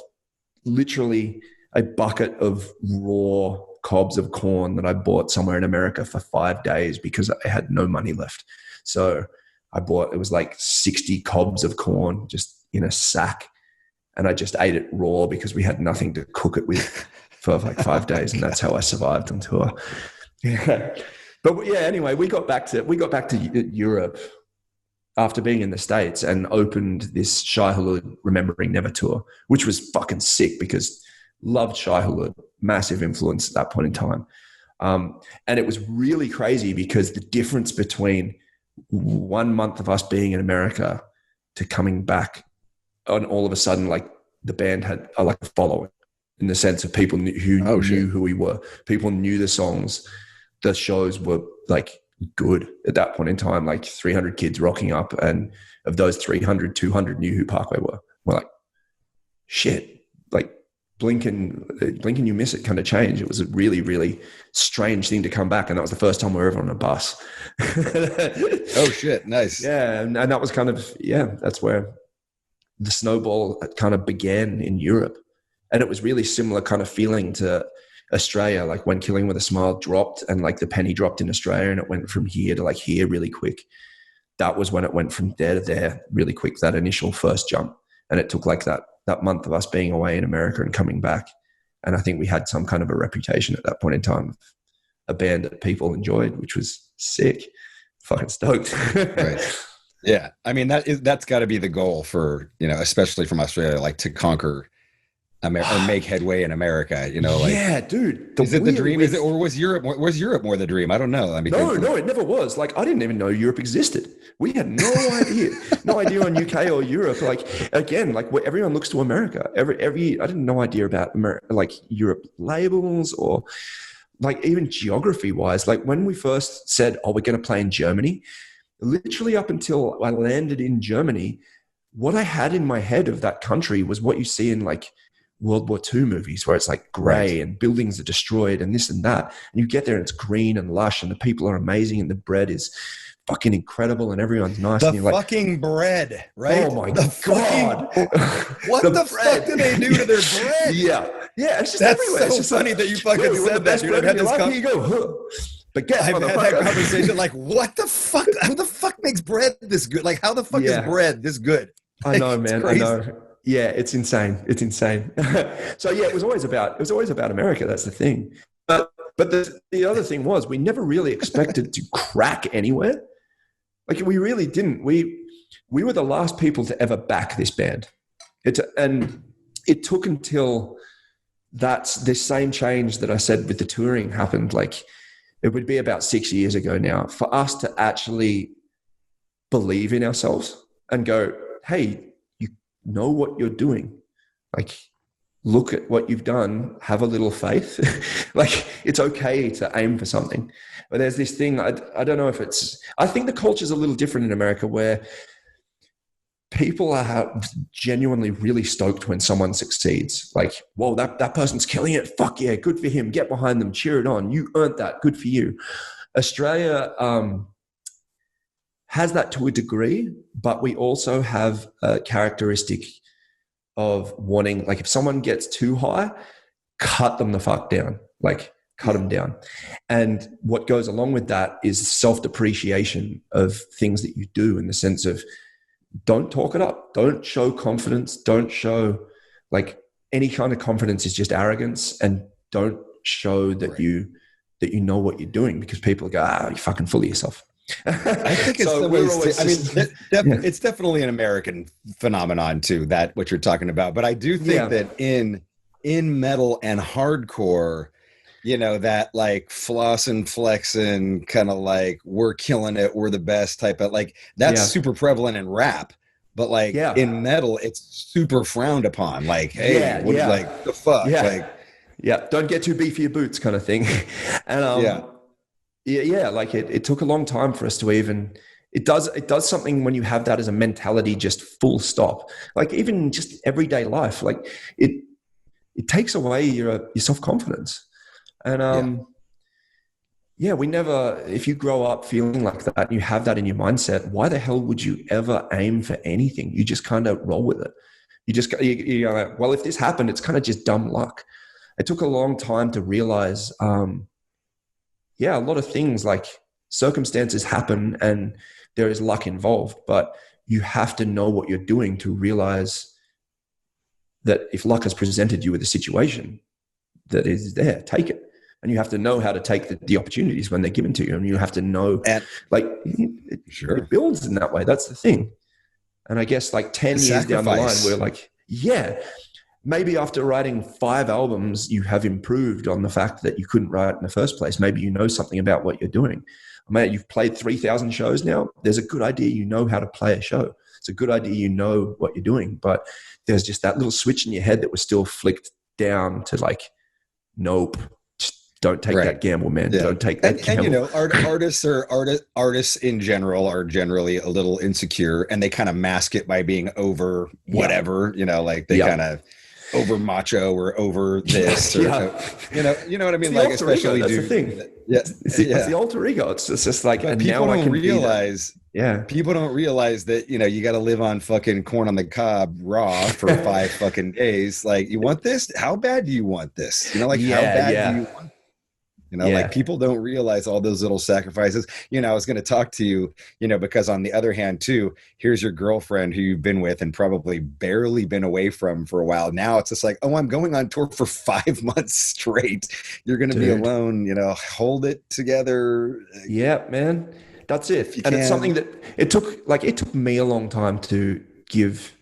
literally a bucket of raw cobs of corn that I bought somewhere in America for 5 days because I had no money left. So it was like 60 cobs of corn just in a sack. And I just ate it raw because we had nothing to cook it with for like 5 days. And that's how I survived on tour. Yeah. But yeah, anyway, we got back to Europe after being in the States and opened this Shai Hulud Remembering Never tour, which was fucking sick because loved Shai Hulud, massive influence at that point in time. And it was really crazy because the difference between 1 month of us being in America to coming back, and all of a sudden, like the band had like a following in the sense of people knew who we were. People knew the songs. The shows were like good at that point in time, like 300 kids rocking up. And of those 300, 200 knew who Parkway were. We're like, shit, like, blink and you miss it kind of change. It was a really, really strange thing to come back. And that was the first time we were ever on a bus. Oh shit. Nice. Yeah. And that was kind of, that's where the snowball kind of began in Europe. And it was really similar kind of feeling to Australia, like when Killing With a Smile dropped and like the penny dropped in Australia and it went from here to like here really quick. That was when it went from there to there really quick, that initial first jump. And it took like that month of us being away in America and coming back. And I think we had some kind of a reputation at that point in time, a band that people enjoyed, which was sick. Fucking stoked. Right. Yeah. I mean, that's got to be the goal for, especially from Australia, like to conquer America or make headway in America, like, yeah, dude. Is it the dream? Or was Europe more the dream? I don't know. I mean, no, it never was. Like, I didn't even know Europe existed. We had no idea on UK or Europe. Like, again, like where everyone looks to America. I didn't know idea about America, like Europe labels or like even geography wise. Like when we first said, we're going to play in Germany, literally up until I landed in Germany, what I had in my head of that country was what you see in like World War II movies where it's like gray and buildings are destroyed and this and that. And you get there and it's green and lush and the people are amazing and the bread is fucking incredible and everyone's nice. The fucking bread, right? Oh my God. What the fuck do they do to their bread? Yeah. It's just that's everywhere. So it's funny like, that you fucking said that, dude. I've had this here you go. But I've had that conversation like, what the fuck? How the fuck makes bread this good? Like, how the fuck is bread this good? I know, man. I know. Yeah, it's insane. So yeah, it was always about America. That's the thing. But the other thing was we never really expected to crack anywhere. Like we really didn't. We were the last people to ever back this band. And it took until this same change that I said with the touring happened. Like it would be about 6 years ago now for us to actually believe in ourselves and go, hey, know what you're doing. Like, look at what you've done. Have a little faith. Like, it's okay to aim for something. But there's this thing, I don't know if I think the culture's a little different in America where people are genuinely really stoked when someone succeeds. Like, whoa, that person's killing it. Fuck yeah, good for him. Get behind them. Cheer it on. You earned that. Good for you. Australia, has that to a degree, but we also have a characteristic of wanting, like if someone gets too high, cut them the fuck down, like cut them down. And what goes along with that is self-depreciation of things that you do, in the sense of, don't talk it up, don't show confidence, don't show, like, any kind of confidence is just arrogance, and don't show that you know what you're doing, because people go, you're fucking full of yourself. I think it's So it's definitely an American phenomenon too, that what you're talking about. But I do think that in metal and hardcore, you know, that like floss and flex and kind of like, we're killing it, we're the best type of, like, that's super prevalent in rap. But like in metal, it's super frowned upon. Like, hey, like the fuck? Like, don't get too beefy your boots, kind of thing. And like it took a long time for us to even. It does something when you have that as a mentality, just full stop. Like even just everyday life, like it takes away your self-confidence. And we never, if you grow up feeling like that and you have that in your mindset, why the hell would you ever aim for anything? You just kind of roll with it. You just, you're like, well, if this happened, it's kind of just dumb luck. It took a long time to realize, a lot of things, like circumstances happen and there is luck involved, but you have to know what you're doing to realize that if luck has presented you with a situation that is there, take it. And you have to know how to take the opportunities when they're given to you. And you have to know, it builds in that way. That's the thing. And I guess like 10 years down the line, we're like, maybe after writing 5 albums, you have improved on the fact that you couldn't write in the first place. Maybe you know something about what you're doing. You've played 3,000 shows now. There's a good idea you know how to play a show. It's a good idea you know what you're doing. But there's just that little switch in your head that was still flicked down to like, nope. Don't take that gamble, man. Don't take that gamble. And you know, artists in general are generally a little insecure, and they kind of mask it by being over whatever, you know, like they kind of over macho or over this, or, you know what I mean? Like, especially that's the thing. It's the alter ego. It's just like, but people don't realize. People don't realize that, you know, you got to live on fucking corn on the cob raw for 5 fucking days. Like, you want this? How bad do you want this? You know, like how bad do you want? You know, like people don't realize all those little sacrifices. You know, I was going to talk to you, you know, because on the other hand, too, here's your girlfriend who you've been with and probably barely been away from for a while. Now it's just like, oh, I'm going on tour for 5 months straight. You're going to be alone, you know, hold it together. Yeah, man. That's it. And it's something that it took me a long time to give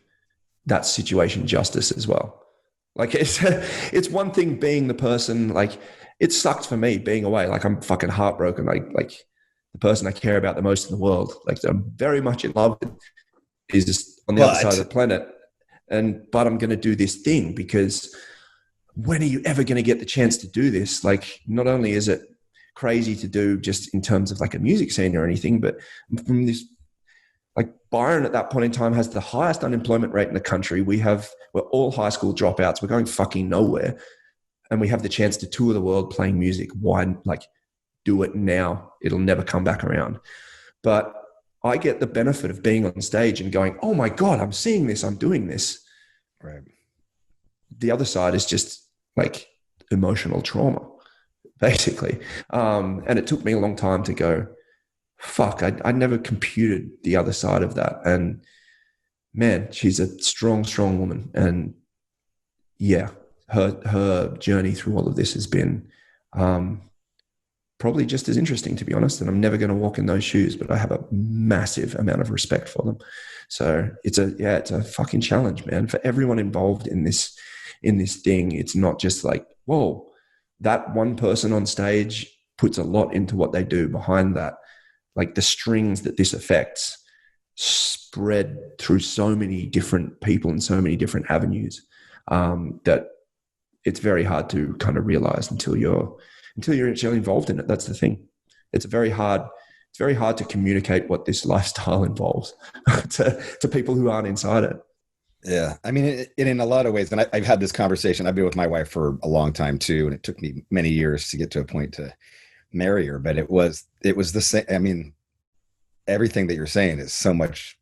that situation justice as well. Like it's one thing being the person, like, it sucked for me being away. Like, I'm fucking heartbroken. Like the person I care about the most in the world, like I'm very much in love with, is just on the other side of the planet. But I'm going to do this thing, because when are you ever going to get the chance to do this? Like, not only is it crazy to do just in terms of like a music scene or anything, but from this, like Byron at that point in time has the highest unemployment rate in the country. We're all high school dropouts. We're going fucking nowhere. And we have the chance to tour the world playing music. Why, like, do it now? It'll never come back around. But I get the benefit of being on stage and going, oh my God, I'm seeing this, I'm doing this. Right. The other side is just like emotional trauma, basically. And it took me a long time to go, fuck, I never computed the other side of that. And man, she's a strong, strong woman. And yeah, her journey through all of this has been probably just as interesting, to be honest. And I'm never going to walk in those shoes, but I have a massive amount of respect for them. So it's a fucking challenge, man, for everyone involved in this thing. It's not just like, whoa, that one person on stage puts a lot into what they do behind that. Like the strings that this affects spread through so many different people and so many different avenues that it's very hard to kind of realize until you're actually involved in it. That's the thing. It's very hard to communicate what this lifestyle involves to people who aren't inside it. Yeah. I mean, in a lot of ways, and I've had this conversation, I've been with my wife for a long time too. And it took me many years to get to a point to marry her, but it was the same. I mean, everything that you're saying is so much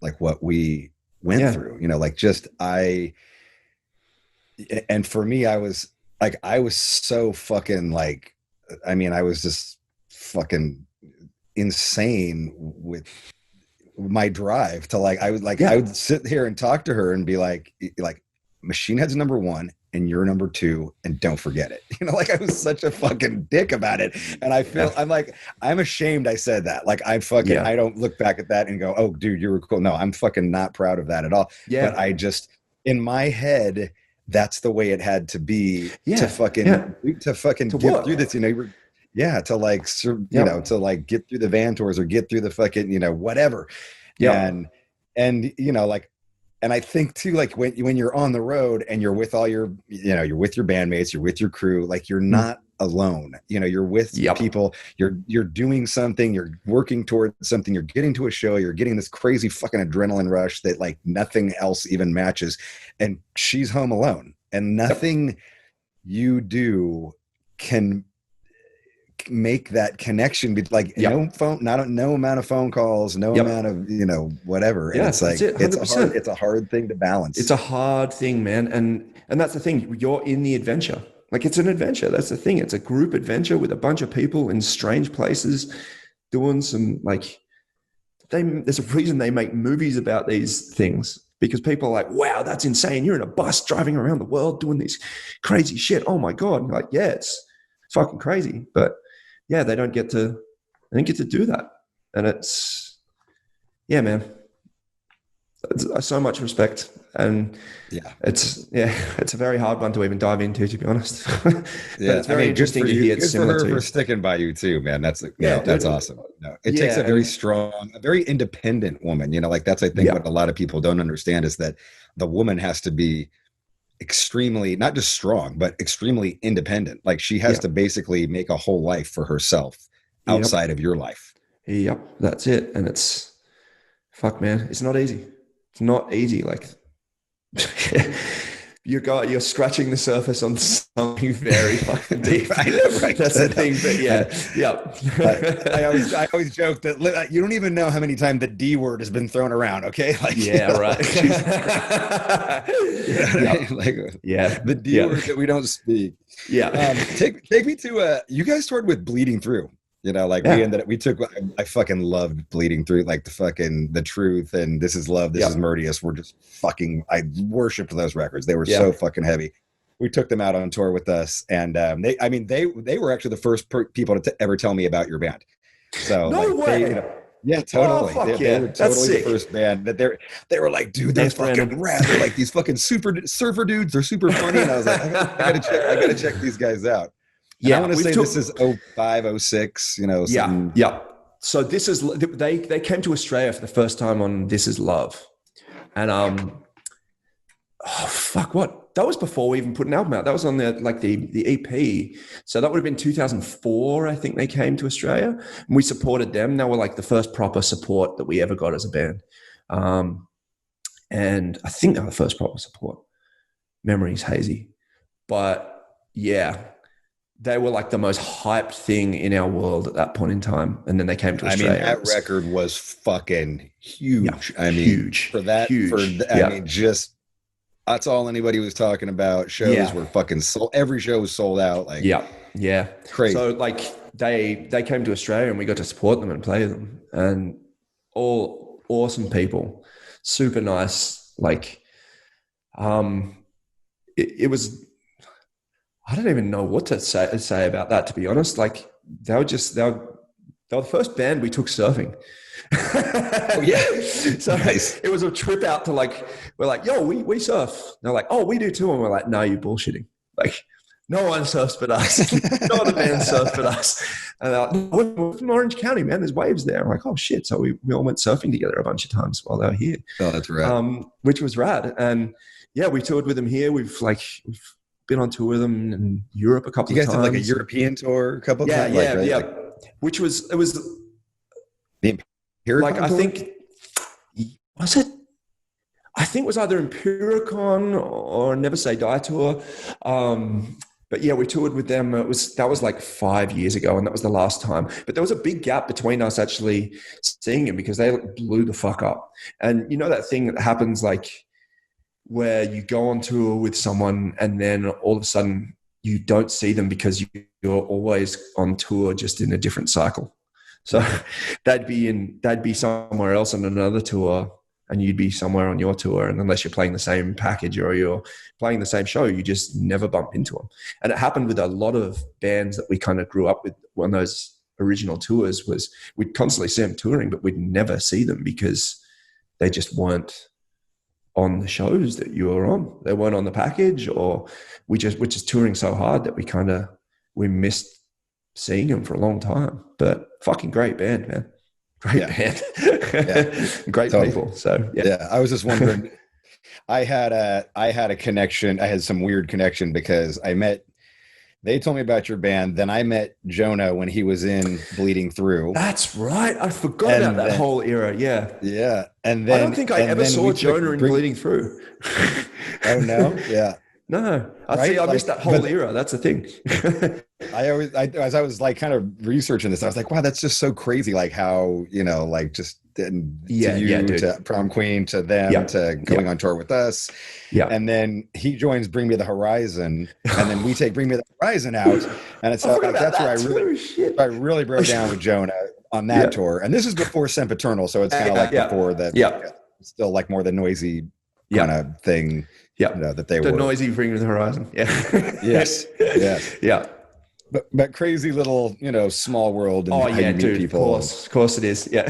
like what we went through, you know, like and for me, I was so fucking like, I mean, I was just fucking insane with my drive to like, I would sit here and talk to her and be like, Machine Head's number one and you're number two, and don't forget it. You know, like I was such a fucking dick about it. And I feel, I'm ashamed I said that. Like I don't look back at that and go, oh dude, you were cool. No, I'm fucking not proud of that at all. Yeah. But I just, in my head, that's the way it had to be to fucking get through this, you know, to like, you know, to like get through the van tours or get through the fucking, you know, whatever. Yeah. And, you know, like, and I think too, like when you're on the road and you're with all your, you know, you're with your bandmates, you're with your crew, like you're not alone, you know, you're with people, you're doing something, you're working towards something, you're getting to a show, you're getting this crazy fucking adrenaline rush that like nothing else even matches. And she's home alone, and nothing you do can make that connection. Like no phone, no amount of phone calls, no amount of, you know, whatever. And it's like, it's a hard thing to balance. It's a hard thing, man. And that's the thing. You're in the adventure. Like it's an adventure. That's the thing. It's a group adventure with a bunch of people in strange places doing some like, there's a reason they make movies about these things, because people are like, wow, that's insane. You're in a bus driving around the world doing this crazy shit. Oh my God. And you're like, yeah, it's fucking crazy. But yeah, they don't get to do that. And it's, yeah, man, it's so much respect. And it's a very hard one to even dive into, to be honest. It's very interesting to hear. It's similar to for sticking by you too, man. That's that's awesome. No, it takes a very strong, a very independent woman. You know, like that's, I think what a lot of people don't understand is that the woman has to be extremely, not just strong, but extremely independent. Like she has to basically make a whole life for herself outside of your life. Yep, that's it. And it's, fuck, man, it's not easy. It's not easy. Like you're scratching the surface on something very fucking deep. I know, right? That's the thing. But I always joke that you don't even know how many times the D word has been thrown around. Okay, like right. The D word that we don't speak. Take me to you guys toured with Bleeding Through. You know, like I fucking loved Bleeding Through, like the Truth and This Is Love, This Is Murdius. We're just fucking, I worshipped those records. They were so fucking heavy. We took them out on tour with us, and they were actually the first people to ever tell me about your band. So no way. Yeah, totally. Oh, they were totally the first band that they were like, dude, they're fucking rad. They're like these fucking surfer dudes. They're super funny. And I was like, I gotta check these guys out. And I want to say this is 05, 06, you know. So this is, they came to Australia for the first time on This Is Love. And that was before we even put an album out. That was on the EP. So that would have been 2004, I think they came to Australia. And we supported them. They were like the first proper support that we ever got as a band. And I think they were the first proper support. Memory's hazy. But yeah, they were like the most hyped thing in our world at that point in time. And then they came to Australia. I mean, that record was fucking huge. I mean, huge. For that, huge. I mean, just, that's all anybody was talking about. Shows were fucking sold. Every show was sold out. Like, crazy. So like they came to Australia and we got to support them and play them, and all awesome people, super nice. Like, it was, I don't even know what to say about that, to be honest. Like they were the first band we took surfing. So nice. It was a trip out to we're like, yo, we surf. And they're like, oh, we do too. And we're like, no, you're bullshitting. Like no one surfs but us. No other band surfs but us. And they're like, no, we're from Orange County, man. There's waves there. I'm like, oh shit. So we all went surfing together a bunch of times while they were here. Oh, that's rad. Which was rad. And yeah, we toured with them here. We've been on tour with them in Europe a couple of times. You guys did like a European tour a couple of times? Which was, it was the Empiricon like, I think, was it? I think it was either Empiricon or Never Say Die tour. But But yeah, we toured with them. That was like 5 years ago, and that was the last time. But there was a big gap between us actually seeing him because they blew the fuck up. And you know that thing that happens like where you go on tour with someone and then all of a sudden you don't see them because you're always on tour just in a different cycle. So they'd be somewhere else on another tour and you'd be somewhere on your tour. And unless you're playing the same package or you're playing the same show, you just never bump into them. And it happened with a lot of bands that we kind of grew up with on those original tours. Was we'd constantly see them touring, but we'd never see them because they just weren't on the shows that you were on. They weren't on the package, or we're just touring so hard that we missed seeing them for a long time. But fucking great band, man. Great band. Great people. So yeah. I was just wondering, I had a connection. I had some weird connection because they told me about your band. Then I met Jonah when he was in Bleeding Through. That's right. I forgot about that whole era. Yeah. Yeah. And then I don't think I ever saw Jonah in Bleeding Through. Oh no. Yeah. No. I missed that whole era. That's the thing. As I was like kind of researching this, I was like, wow, that's just so crazy. Like how, like just to Prom Queen, to them, to going on tour with us. Yeah. And then he joins Bring Me the Horizon, and then we take Bring Me the Horizon out. And it's that's where I really broke down with Jonah on that tour. And this is before Sempiternal, so it's kind of like before that. Yeah. Still like more the noisy kind of thing. Yeah. That they were. The noisy Bring Me the Horizon. Yeah. Yes. Yes. Yeah. But crazy little, small world. And oh yeah, dude. People. Of course it is. Yeah.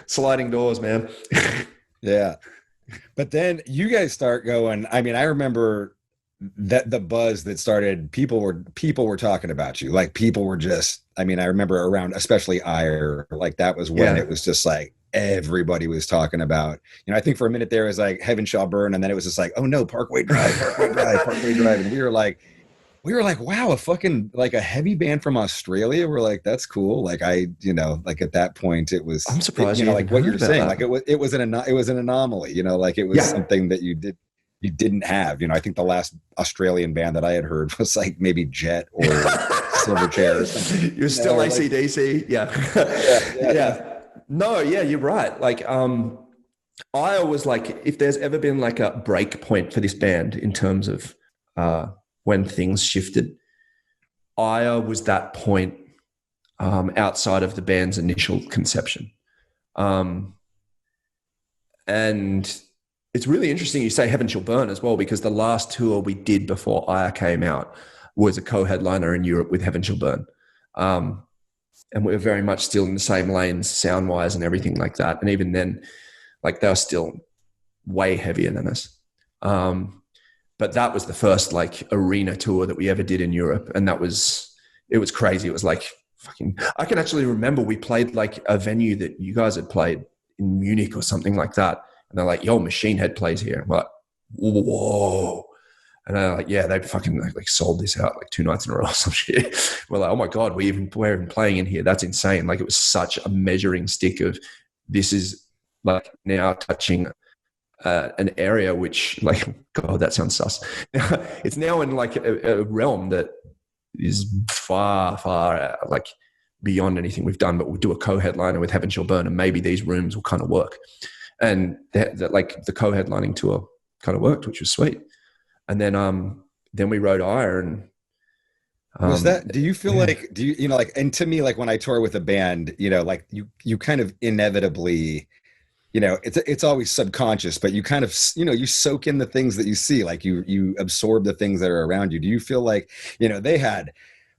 Sliding doors, man. Yeah. But then you guys start going. I mean, I remember that the buzz that started. People were talking about you. Like people were just. I mean, I remember around, especially Ire. Like that was when it was just like everybody was talking about. I think for a minute there it was like Heaven Shall Burn, and then it was just like, oh no, Parkway Drive, Parkway Drive, and we were like, wow, a fucking like a heavy band from Australia. We're like, that's cool. Like like at that point it was. I'm surprised. Like what you're saying, like it was an anomaly. Like it was something that you didn't have. I think the last Australian band that I had heard was like maybe Jet or Silverchair or something. You're still AC/DC, yeah. No, yeah, you're right. Like, I was like, if there's ever been like a break point for this band in terms of when things shifted, I was that point outside of the band's initial conception. And it's really interesting you say Heaven Shall Burn as well, because the last tour we did before Ire came out was a co-headliner in Europe with Heaven Shall Burn. And we were very much still in the same lanes sound-wise and everything like that. And even then, like they were still way heavier than us. But that was the first like arena tour that we ever did in Europe. And it was crazy. It was like fucking, I can actually remember we played like a venue that you guys had played in Munich or something like that. And they're like, yo, Machine Head plays here. I'm like, whoa. And they're like, yeah, they fucking like sold this out like 2 nights in a row or some shit. We're like, oh my God, we're even playing in here. That's insane. Like it was such a measuring stick of this is like now touching an area which like, God, that sounds sus. It's now in like a realm that is far, far like beyond anything we've done, but we'll do a co-headliner with Heaven Shall Burn and maybe these rooms will kind of work. And that like the co-headlining tour kind of worked, which was sweet. And then we wrote Ire and was that, do you feel like, and to me, like when I tour with a band, like you kind of inevitably, it's always subconscious, but you kind of, you soak in the things that you see, like you absorb the things that are around you. Do you feel like, they had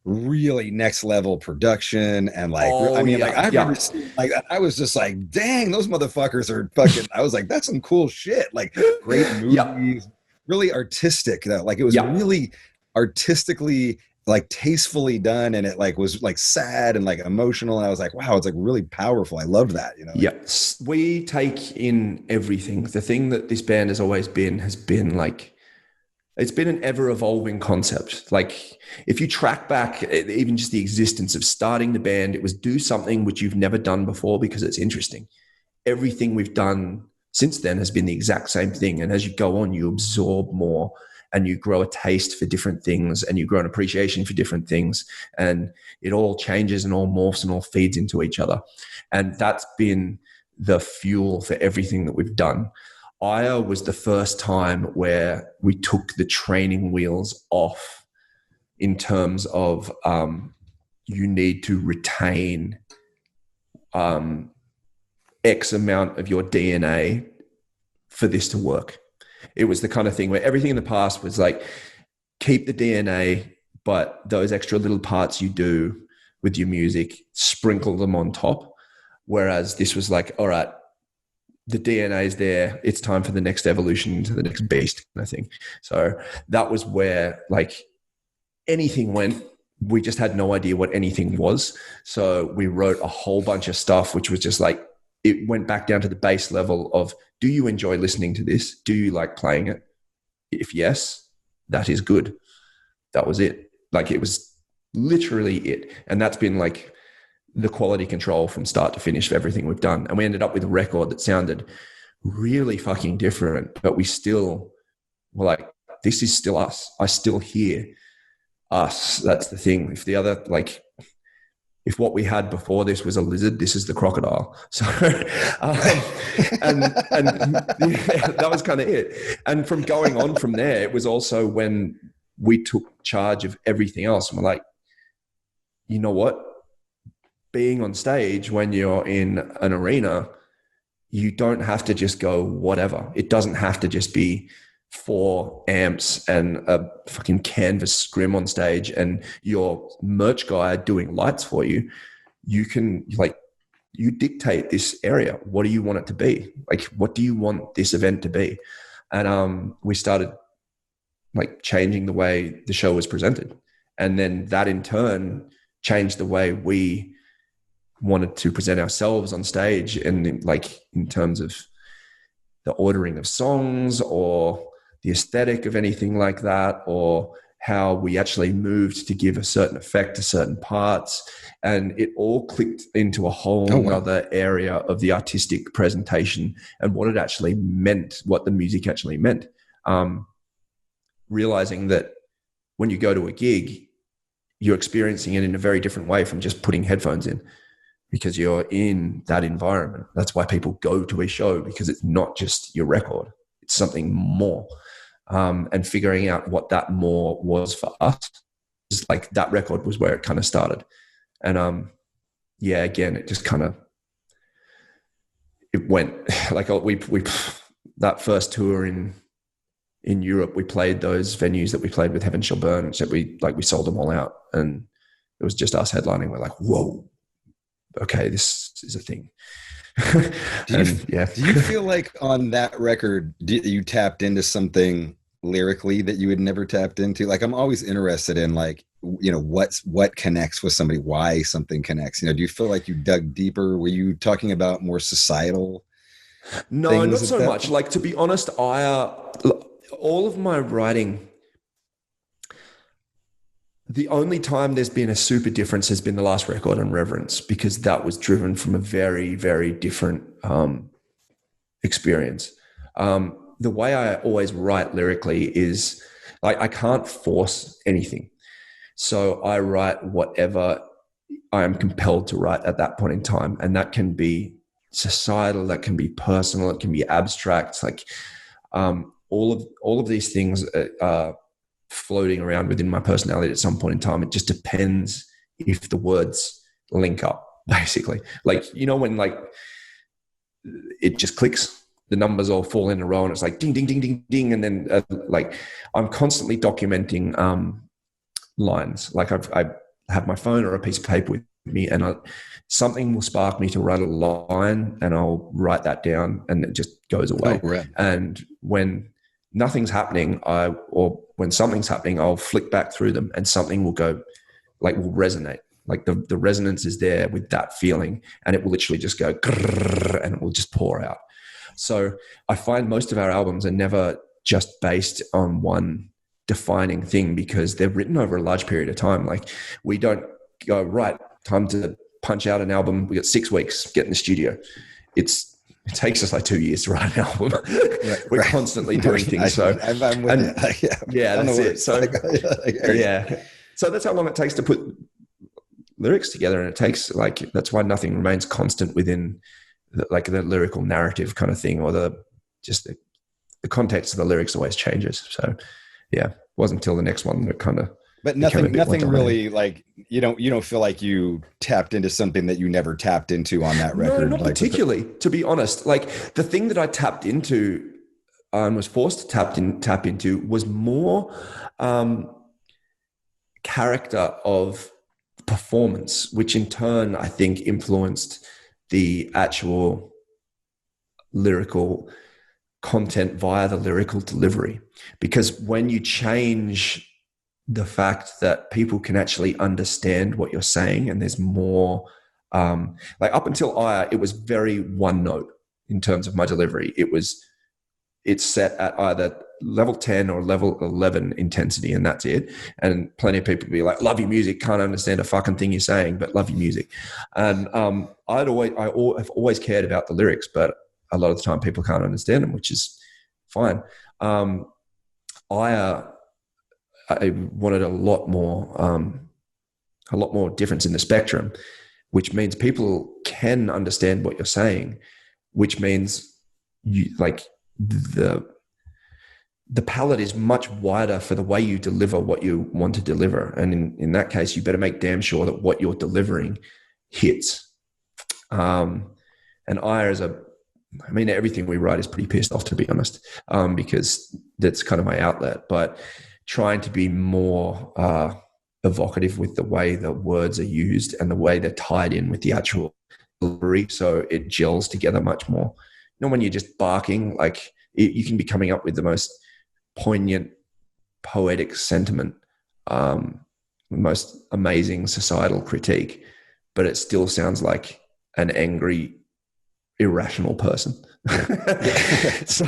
really next level production and like, I've never seen, like, I was just like, dang, those motherfuckers are fucking, I was like, that's some cool shit. Like great movies. Really artistic though. Like it was really artistically like tastefully done, and it like was like sad and like emotional, and I was like, wow, it's like really powerful. I loved that, Yes, we take in everything. The thing that this band has always been has been like, it's been an ever evolving concept. Like if you track back even just the existence of starting the band, it was do something which you've never done before because it's interesting. Everything we've done since then has been the exact same thing. And as you go on, you absorb more and you grow a taste for different things, and you grow an appreciation for different things, and it all changes and all morphs and all feeds into each other. And that's been the fuel for everything that we've done. Aya was the first time where we took the training wheels off in terms of you need to retain X amount of your DNA for this to work. It was the kind of thing where everything in the past was like, keep the DNA, but those extra little parts you do with your music, sprinkle them on top. Whereas this was like, all right, the DNA is there. It's time for the next evolution into the next beast kind of thing. So that was where like anything went. We just had no idea what anything was. So we wrote a whole bunch of stuff, which was just like, it went back down to the base level of, do you enjoy listening to this? Do you like playing it? If yes, that is good. That was it. Like, it was literally it. And that's been like the quality control from start to finish of everything we've done. And we ended up with a record that sounded really fucking different, but we still were like, this is still us. I still hear us. That's the thing. If the other, like, if what we had before this was a lizard, this is the crocodile. So, and yeah, that was kind of it. And from going on from there, it was also when we took charge of everything else. And we're like, you know what? Being on stage when you're in an arena, you don't have to just go whatever. It doesn't have to just be 4 amps and a fucking canvas scrim on stage and your merch guy doing lights for you. You can, like, you dictate this area. What do you want it to be? Like, what do you want this event to be? And we started like changing the way the show was presented. And then that in turn changed the way we wanted to present ourselves on stage, and like in terms of the ordering of songs or the aesthetic of anything like that, or how we actually moved to give a certain effect to certain parts. And it all clicked into a whole other area of the artistic presentation and what it actually meant, what the music actually meant. Realizing that when you go to a gig, you're experiencing it in a very different way from just putting headphones in, because you're in that environment. That's why people go to a show, because it's not just your record, it's something more. And figuring out what that more was for us, is like, that record was where it kind of started. And yeah, again, it just kind of, it went like, we that first tour in Europe, we played those venues that we played with Heaven Shall Burn, except we sold them all out, and it was just us headlining. We're like, whoa, okay, this is a thing. Do you feel like on that record you tapped into something lyrically that you had never tapped into? Like, I'm always interested in, like, you know, what connects with somebody, why something connects. You know, do you feel like you dug deeper? Were you talking about more societal? No, not so much. Like, to be honest, all of my writing, the only time there's been a super difference has been the last record on Reverence, because that was driven from a very, very different experience. The way I always write lyrically is, like, I can't force anything. So I write whatever I am compelled to write at that point in time. And that can be societal, that can be personal, it can be abstract. Like, all of these things are floating around within my personality at some point in time. It just depends if the words link up, basically. Like, you know, when like it just clicks, the numbers all fall in a row and it's like ding, ding, ding, ding, ding. And then like, I'm constantly documenting lines. Like, I have my phone or a piece of paper with me, and something will spark me to write a line, and I'll write that down, and it just goes away. Oh, right. And when nothing's happening, or when something's happening, I'll flick back through them, and something will go, like, will resonate. Like, the resonance is there with that feeling, and it will literally just go grrr, and it will just pour out. So I find most of our albums are never just based on one defining thing, because they're written over a large period of time. Like, we don't go, right, time to punch out an album. We got 6 weeks, get in the studio. It's it takes us like 2 years to write an album. We're constantly doing things. I'm with you. Yeah, that's it. So yeah. So that's how long it takes to put lyrics together. And it takes that's why nothing remains constant within the lyrical narrative kind of thing, or the context of the lyrics always changes. So yeah, it wasn't until the next one that kind of, but nothing really you don't feel like you tapped into something that you never tapped into on that record. No, not particularly, to be honest. Like the thing that I tapped into and was forced to tap into was more character of performance, which in turn I think influenced the actual lyrical content via the lyrical delivery. Because when you change the fact that people can actually understand what you're saying, and there's more, up until Aya, it was very one note in terms of my delivery. It's set at either level 10 or level 11 intensity, and that's it. And plenty of people be like, love your music, can't understand a fucking thing you're saying, but love your music. And I've always cared about the lyrics, but a lot of the time people can't understand them, which is fine. I wanted a lot more difference in the spectrum, which means people can understand what you're saying, which means the palette is much wider for the way you deliver what you want to deliver. And in that case, you better make damn sure that what you're delivering hits. And everything we write is pretty pissed off, to be honest, because that's kind of my outlet. But trying to be more evocative with the way the words are used and the way they're tied in with the actual delivery, so it gels together much more. When you're just barking, you can be coming up with the most poignant, poetic sentiment, the most amazing societal critique, but it still sounds like an angry, irrational person. So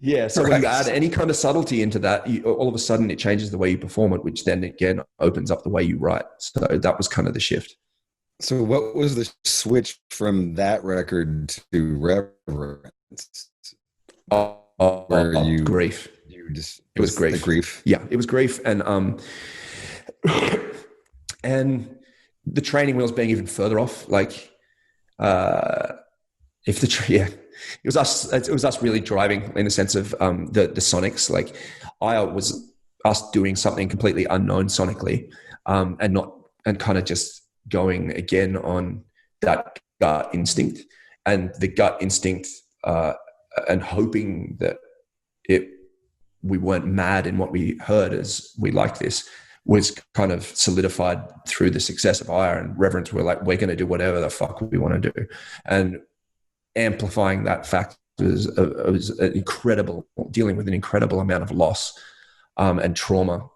yeah, so when you add any kind of subtlety into that, all of a sudden it changes the way you perform it, which then again opens up the way you write. So that was kind of the shift. So what was the switch from that record to Reverence? Grief. It was grief. Grief. Yeah, it was grief, and and the training wheels being even further off. It was us really driving in the sense of the sonics. Was us doing something completely unknown sonically, and kind of just going again on that gut instinct, and the gut instinct, and hoping that we weren't mad in what we heard as we liked this, was kind of solidified through the success of Aya and Reverence. We're going to do whatever the fuck we want to do. And amplifying that fact was an incredible, dealing with an incredible amount of loss and trauma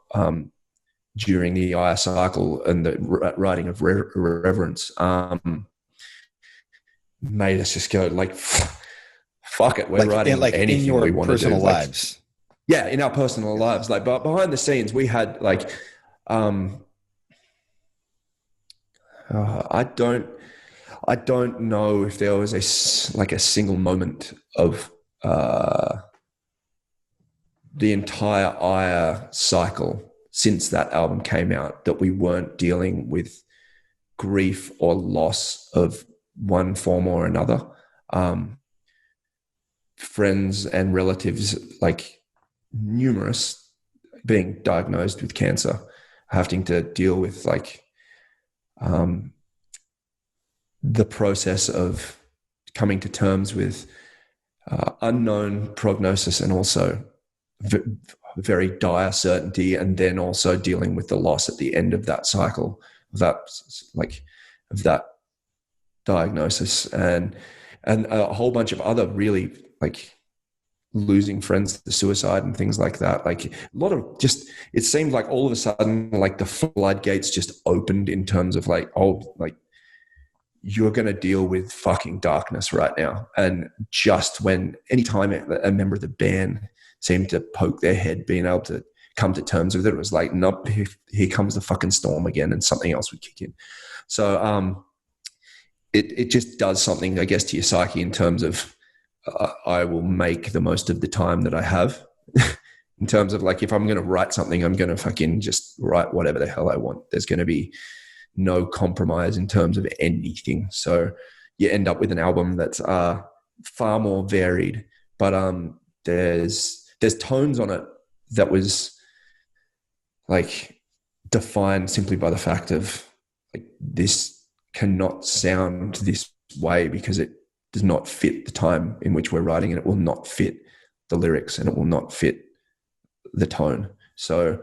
during the Aya cycle, and the writing of Reverence made us just go fuck it, we're writing anything we want to do. Personal lives. Yeah, in our personal lives. But behind the scenes, we had I don't know if there was a single moment of the entire Aya cycle since that album came out that we weren't dealing with grief or loss of one form or another. Friends and relatives, numerous, being diagnosed with cancer, having to deal with the process of coming to terms with unknown prognosis, and also very dire certainty, and then also dealing with the loss at the end of that cycle, of that diagnosis, and a whole bunch of other really losing friends to suicide and things like that. A lot of it seemed like all of a sudden the floodgates just opened in terms of you're going to deal with fucking darkness right now. And just when anytime a member of the band seemed to poke their head, being able to come to terms with it, it was nope, here comes the fucking storm again, and something else would kick in. So it just does something, I guess, to your psyche in terms of I will make the most of the time that I have. In terms of like, if I'm going to write something, I'm going to fucking just write whatever the hell I want. There's going to be no compromise in terms of anything. So you end up with an album that's far more varied, but there's tones on it that was like defined simply by the fact of like, this cannot sound this way because it does not fit the time in which we're writing, and it will not fit the lyrics, and it will not fit the tone. So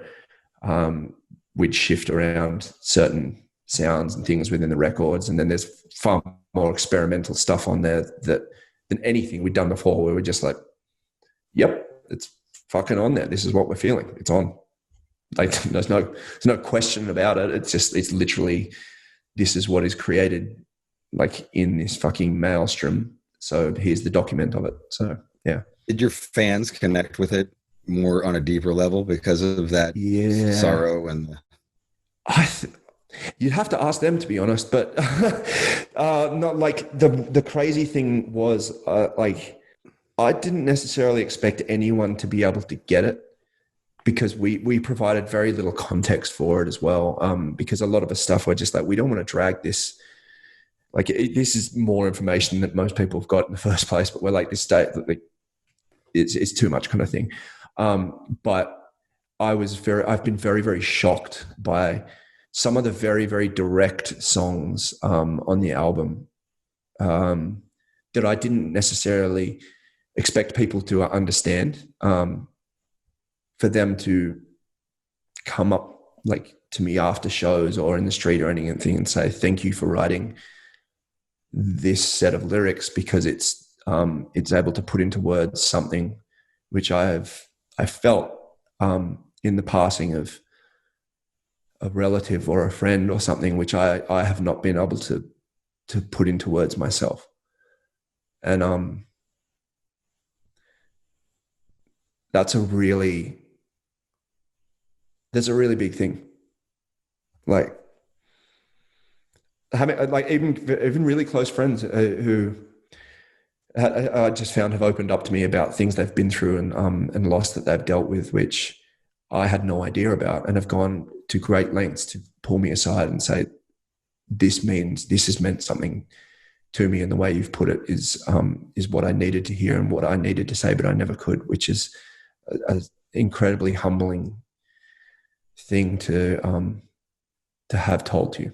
we'd shift around certain sounds and things within the records, and then there's far more experimental stuff on there than anything we'd done before, where we're just like, yep, it's fucking on there. This is what we're feeling. It's on. Like there's no question about it. It's literally, this is what is created like in this fucking maelstrom. So here's the document of it. So yeah. Did your fans connect with it more on a deeper level because of that sorrow? And you'd have to ask them, to be honest, but not like the crazy thing was like, I didn't necessarily expect anyone to be able to get it, because we provided very little context for it as well. Because a lot of the stuff we're just like, we don't want to drag this. Like this is more information that most people have got in the first place, but we're like, this state, like, it's too much kind of thing. But I've been very, very shocked by some of the very, very direct songs on the album that I didn't necessarily expect people to understand. For them to come up like to me after shows or in the street or anything and say, thank you for writing this set of lyrics, because it's able to put into words something which I felt in the passing of a relative or a friend or something, which I have not been able to put into words myself. And that's a really big thing. Like having like even really close friends who I just found have opened up to me about things they've been through and loss that they've dealt with, which I had no idea about, and have gone to great lengths to pull me aside and say, this has meant something to me, and the way you've put it is what I needed to hear and what I needed to say, but I never could, which is an incredibly humbling thing to have told you.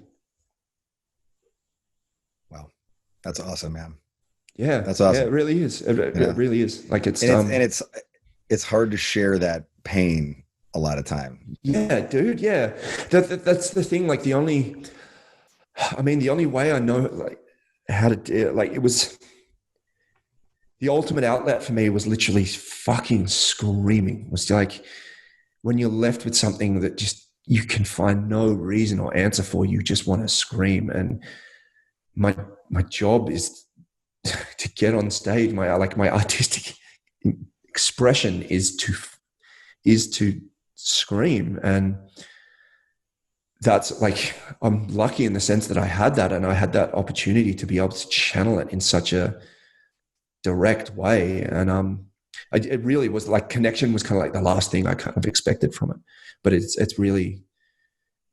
Wow, that's awesome, man. Yeah, that's awesome. Yeah, it really is. It really is. Like it's it's hard to share that pain a lot of time. Yeah, dude. Yeah, that's the thing. Like the only way I know like how to do it, like it was the ultimate outlet for me was literally fucking screaming. It was like when you're left with something that just you can find no reason or answer for, you just want to scream. And my job is to get on stage. My artistic expression is to scream. And that's like, I'm lucky in the sense that I had that, and I had that opportunity to be able to channel it in such a direct way. And it really was like, connection was kind of like the last thing I kind of expected from it. But it's really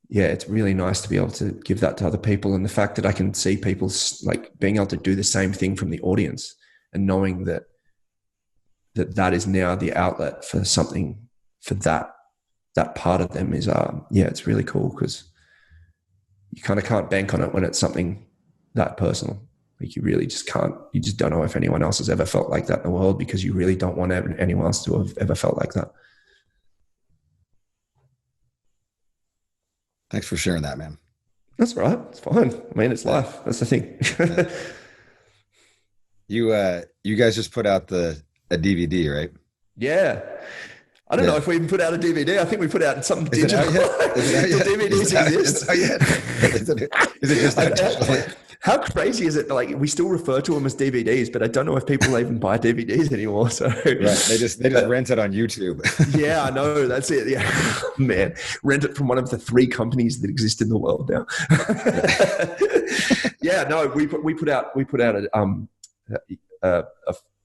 nice to be able to give that to other people. And the fact that I can see people like being able to do the same thing from the audience, and knowing that is now the outlet for something, for that part of them is, it's really cool, because you kind of can't bank on it when it's something that personal. Like you really just can't, you just don't know if anyone else has ever felt like that in the world, because you really don't want anyone else to have ever felt like that. Thanks for sharing that, man. That's all right. It's fine. I mean, it's life. That's the thing. You guys just put out a DVD, right? Yeah. I don't know if we even put out a DVD. I think we put out something digital. The DVDs exist. Is it just that digital? How crazy is it? Like, we still refer to them as DVDs, but I don't know if people even buy DVDs anymore. So right, they just rent it on YouTube. Yeah, I know. That's it. Yeah, man, rent it from one of the 3 companies that exist in the world now. Yeah, no, we put out a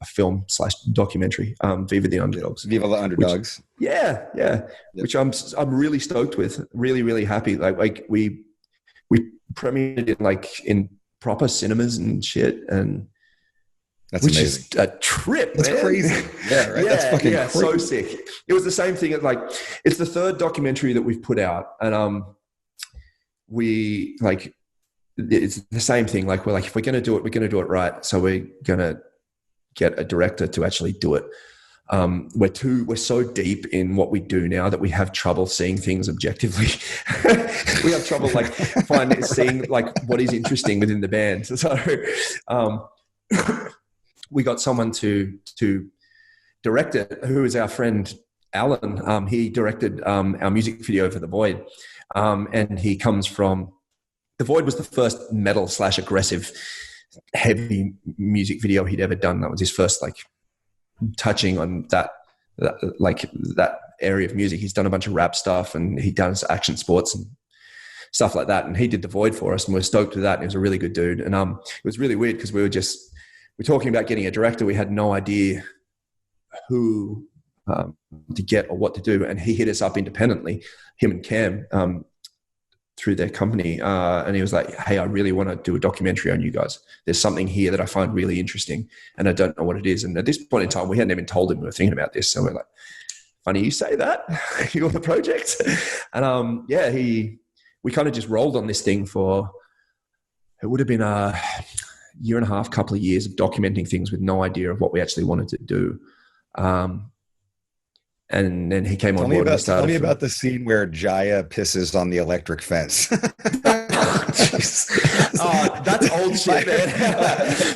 film / documentary, Viva The Underdogs. Viva The Underdogs. Which, yeah. Which I'm really stoked with. Really, really happy. Like we premiered it in proper cinemas and shit, and that's which amazing. Is a trip. That's man. Crazy. Yeah, right. That's fucking crazy. So sick. It was the same thing. It's the 3rd documentary that we've put out, and it's the same thing. Like, we're like, if we're going to do it, we're going to do it right. So we're going to get a director to actually do it. We're so deep in what we do now that we have trouble seeing things objectively. We have trouble seeing what is interesting within the band. So we got someone to direct it, who is our friend Alan. He directed our music video for The Void, and he comes from The Void was the first metal / aggressive heavy music video he'd ever done. That was his first touching on that area of music. He's done a bunch of rap stuff, and he does action sports and stuff like that. And he did The Void for us, and we're stoked with that. And he was a really good dude. And it was really weird because we're talking about getting a director. We had no idea who to get or what to do. And he hit us up independently, him and Cam, through their company. And he was like, hey, I really want to do a documentary on you guys. There's something here that I find really interesting, and I don't know what it is. And at this point in time, we hadn't even told him we were thinking about this. So we're like, funny you say that. You're the project. And we kind of just rolled on this thing for, it would have been a year and a half, couple of years of documenting things with no idea of what we actually wanted to do. And then he came on board. Tell me about the scene where Jaya pisses on the electric fence. That's old shit, man.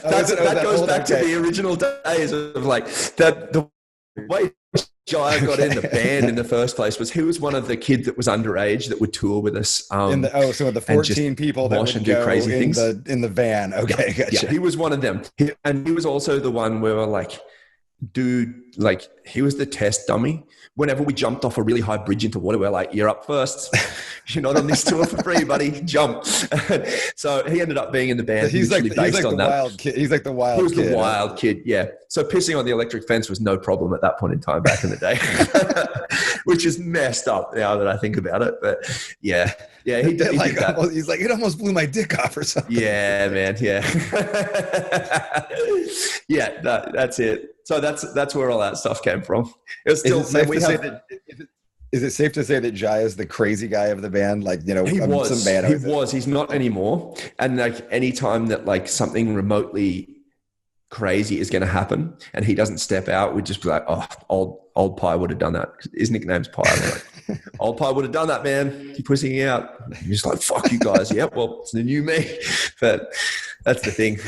That goes back to the original days of the way Jaya got in the band in the first place was he was one of the kids that was underage that would tour with us. So the 14 people that would do crazy things in the van. Okay, gotcha. Yeah, he was one of them. And he was also the one where we're like, dude, he was the test dummy. Whenever we jumped off a really high bridge into water, we're like, you're up first. You're not on this tour for free, buddy. Jump. So he ended up being in the band. He's like the wild kid. He's like the wild kid. He was the wild kid, yeah. So pissing on the electric fence was no problem at that point in time back in the day, which is messed up now that I think about it. But yeah, he did that. He's like, it almost blew my dick off or something. Yeah, man, yeah. Yeah, that's it. So that's where all that stuff came from. It was still. Is it safe to say that Jai is the crazy guy of the band? He was. He's not anymore. And any time that something remotely crazy is going to happen, and he doesn't step out, we'd just be like, "Oh, old Pie would have done that." His nickname's Pie. Old Pie would have done that, man. Keep pushing out. He's just like, "Fuck you guys." Yeah, well, it's the new me. But that's the thing.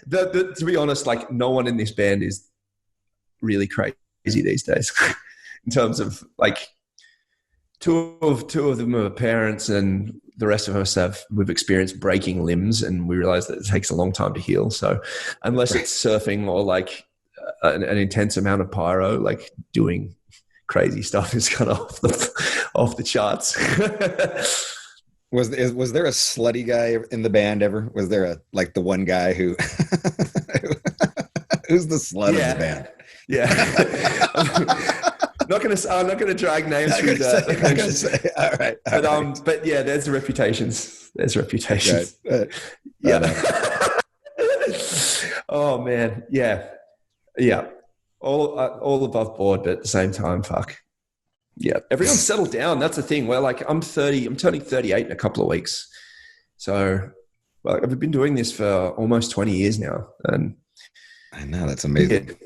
To be honest, no one in this band is really crazy these days. In terms of two of them are parents, and the rest of us we've experienced breaking limbs, and we realize that it takes a long time to heal. So unless it's surfing or an intense amount of pyro, doing crazy stuff is kind of off the charts. Was there a slutty guy in the band ever? Was there the one guy who who's the slut of the band? Yeah. I'm not gonna drag names through that. All right. But yeah, there's reputations. Yeah. Oh man, yeah. All above board, but at the same time, fuck. Yeah, everyone's settled down. That's the thing. Well, I'm 30. I'm turning 38 in a couple of weeks. So, I've been doing this for almost 20 years now, and I know that's amazing.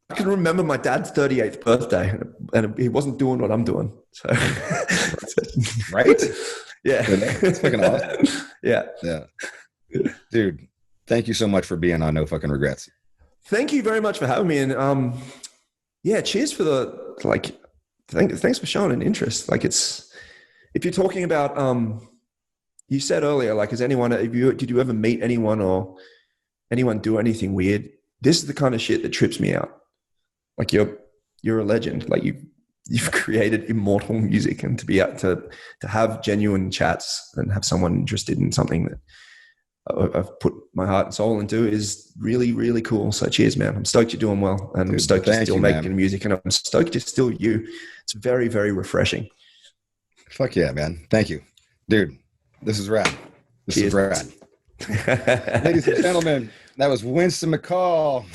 I can remember my dad's 38th birthday, and he wasn't doing what I'm doing. So, right? Yeah, it's fucking awesome. Yeah, dude. Thank you so much for being on No Fucking Regrets. Thank you very much for having me, and cheers for the thanks for showing an interest. If you're talking about you said earlier, like, did you ever meet anyone or anyone do anything weird? This is the kind of shit that trips me out. Like, you're a legend. Like, you've created immortal music, and to be able to have genuine chats and have someone interested in something that I've put my heart and soul into is really, really cool. So cheers, man. I'm stoked you're doing well, and I'm stoked you're still making music, and I'm stoked you're still you. It's very, very refreshing. Fuck yeah, man. Thank you. Dude, this is rad. This is rad. Ladies and gentlemen, that was Winston McCall.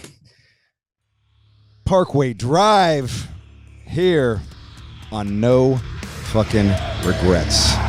Parkway Drive here on No Fucking Regrets.